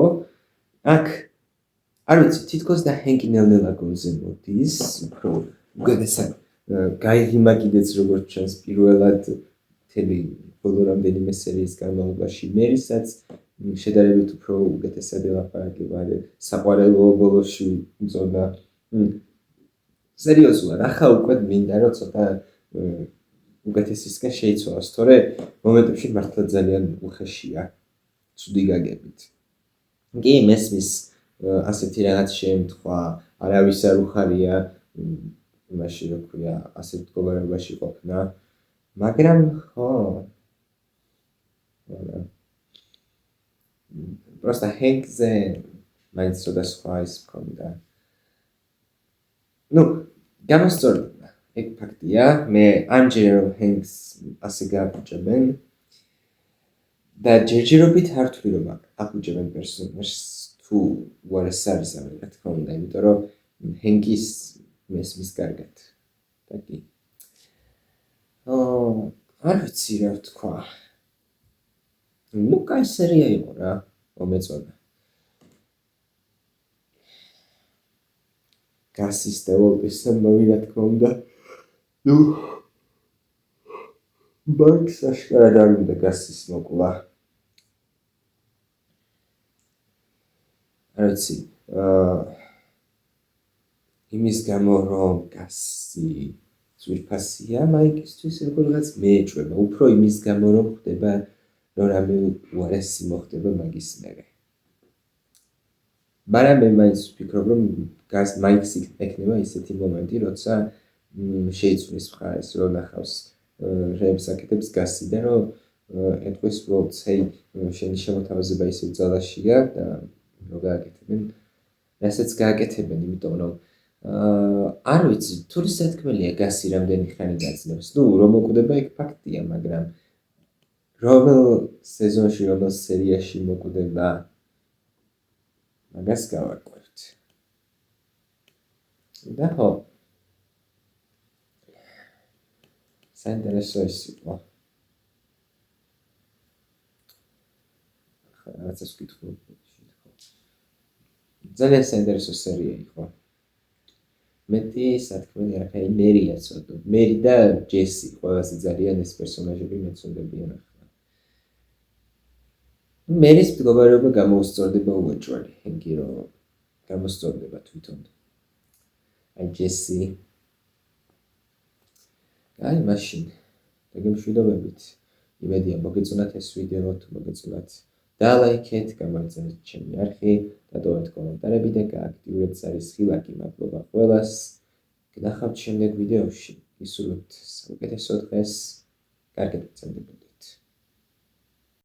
აქ არ ვიცი, თითქოს და ჰენკი ნელ-ნელა გონზე მოდის, უფრო უკეთესად გაიღიმა კიდეც როგორც ჩანს პირველად მთელი ბოლო რამდენიმე სერიის განმავლობაში მერისაც შედარებით უფრო უკეთესად ელაპარაკება, საყვარელო ბოლოში უწოდა. სერიოზულად, ახლა უკვე მინდა რომ ცოტა უკეთესისკენ შეიცვალოს, თორე მომენტებში მართლა ძალიან უხეშია, ცუდი გაგებით. კი, მესმის ასეთი რაღაც შემთხვევა, არავის არ უხარია იმაში, რო ქვია, ასეთ მდგომარეობაში ყოფნა, მაგრამ ხო. Просто ჰენკზე მაინც ცოტა სხვა ის მქონდა. ნუ, გამოსწორდება. ეგ ფაქტია, მე ამჯერ რომ ჰენკს ასე გააფუჭებენ და ჯერჯერობით არ ვთვლი რომ აფუჭებენ პერსონაჟს თუ უარეს არის ამი, რა თქმა უნდა, იმიტომ რომ ჰენკის მესმის კარგად. და კი. არ ვიცი რა ვთქვა. ნუ კაი სერია იყო რა, მომეწონა. გასის დეველოპმენტი რა თქმა უნდა. ნუ ბანკს აშკარად არ უნდა გასის მოკლა. არ ვიცი, იმის გამო რომ გასი ძვირფასია მაიკისთვის როგორღაც მეეჭვება, უფრო იმის გამო რომ ხდება რომ რამე უარესი მოხდება მაგის მერე. მაგრამ მე მაინც ვფიქრობ რომ მაიკს ექნება ისეთი მომენტი, როცა შეიცვლის მხარეს, რომ ნახავს რეებს აკეთებს გასი და რომ ეტყვის რომ ცეი შენი შემოთავაზება ისე ძალაშია და რომ გააკეთებენ, რასაც გააკეთებენ, იმიტომ რომ არ ვიცი, თურის სათქმელია გასი რამდენი ხანი გაძლევს. ნუ რომ მოკვდება ეგ ფაქტია, მაგრამ რომელ სეზონში, რომელ სერიაში მოკვდება მაგას გავარკვევთ. და ხო. საინტერესო ის იყო. რაღაცას ვკითხულობ. ძალიან საინტერესო სერია იყო. მეტი სათქმელი არ ხაი მერიაც ვატო. მერი და ჯესი ყველაზე ძალიან ეს პერსონაჟები მეცნობიან ახლა. მერის მდგომარეობა გამოუსწორდება უეჭველი, იგი რომ გამოსწორდება თვითონ. აი ჯესი. აი მაშინ მშვიდობებით. იმედია მოგეწონათ ეს ვიდეო, თუ მოგეწონათ დალაიქეთ, გამარჯვეთ ჩემი არხი, დატოვეთ კომენტარები და გააქტიურეთ ზარისხი ლайკი. მადლობა ყველას. გნახავთ შემდეგ ვიდეოში. ისურვებთ საუკეთესო დღეს. კარგად გრძელდებოდეთ.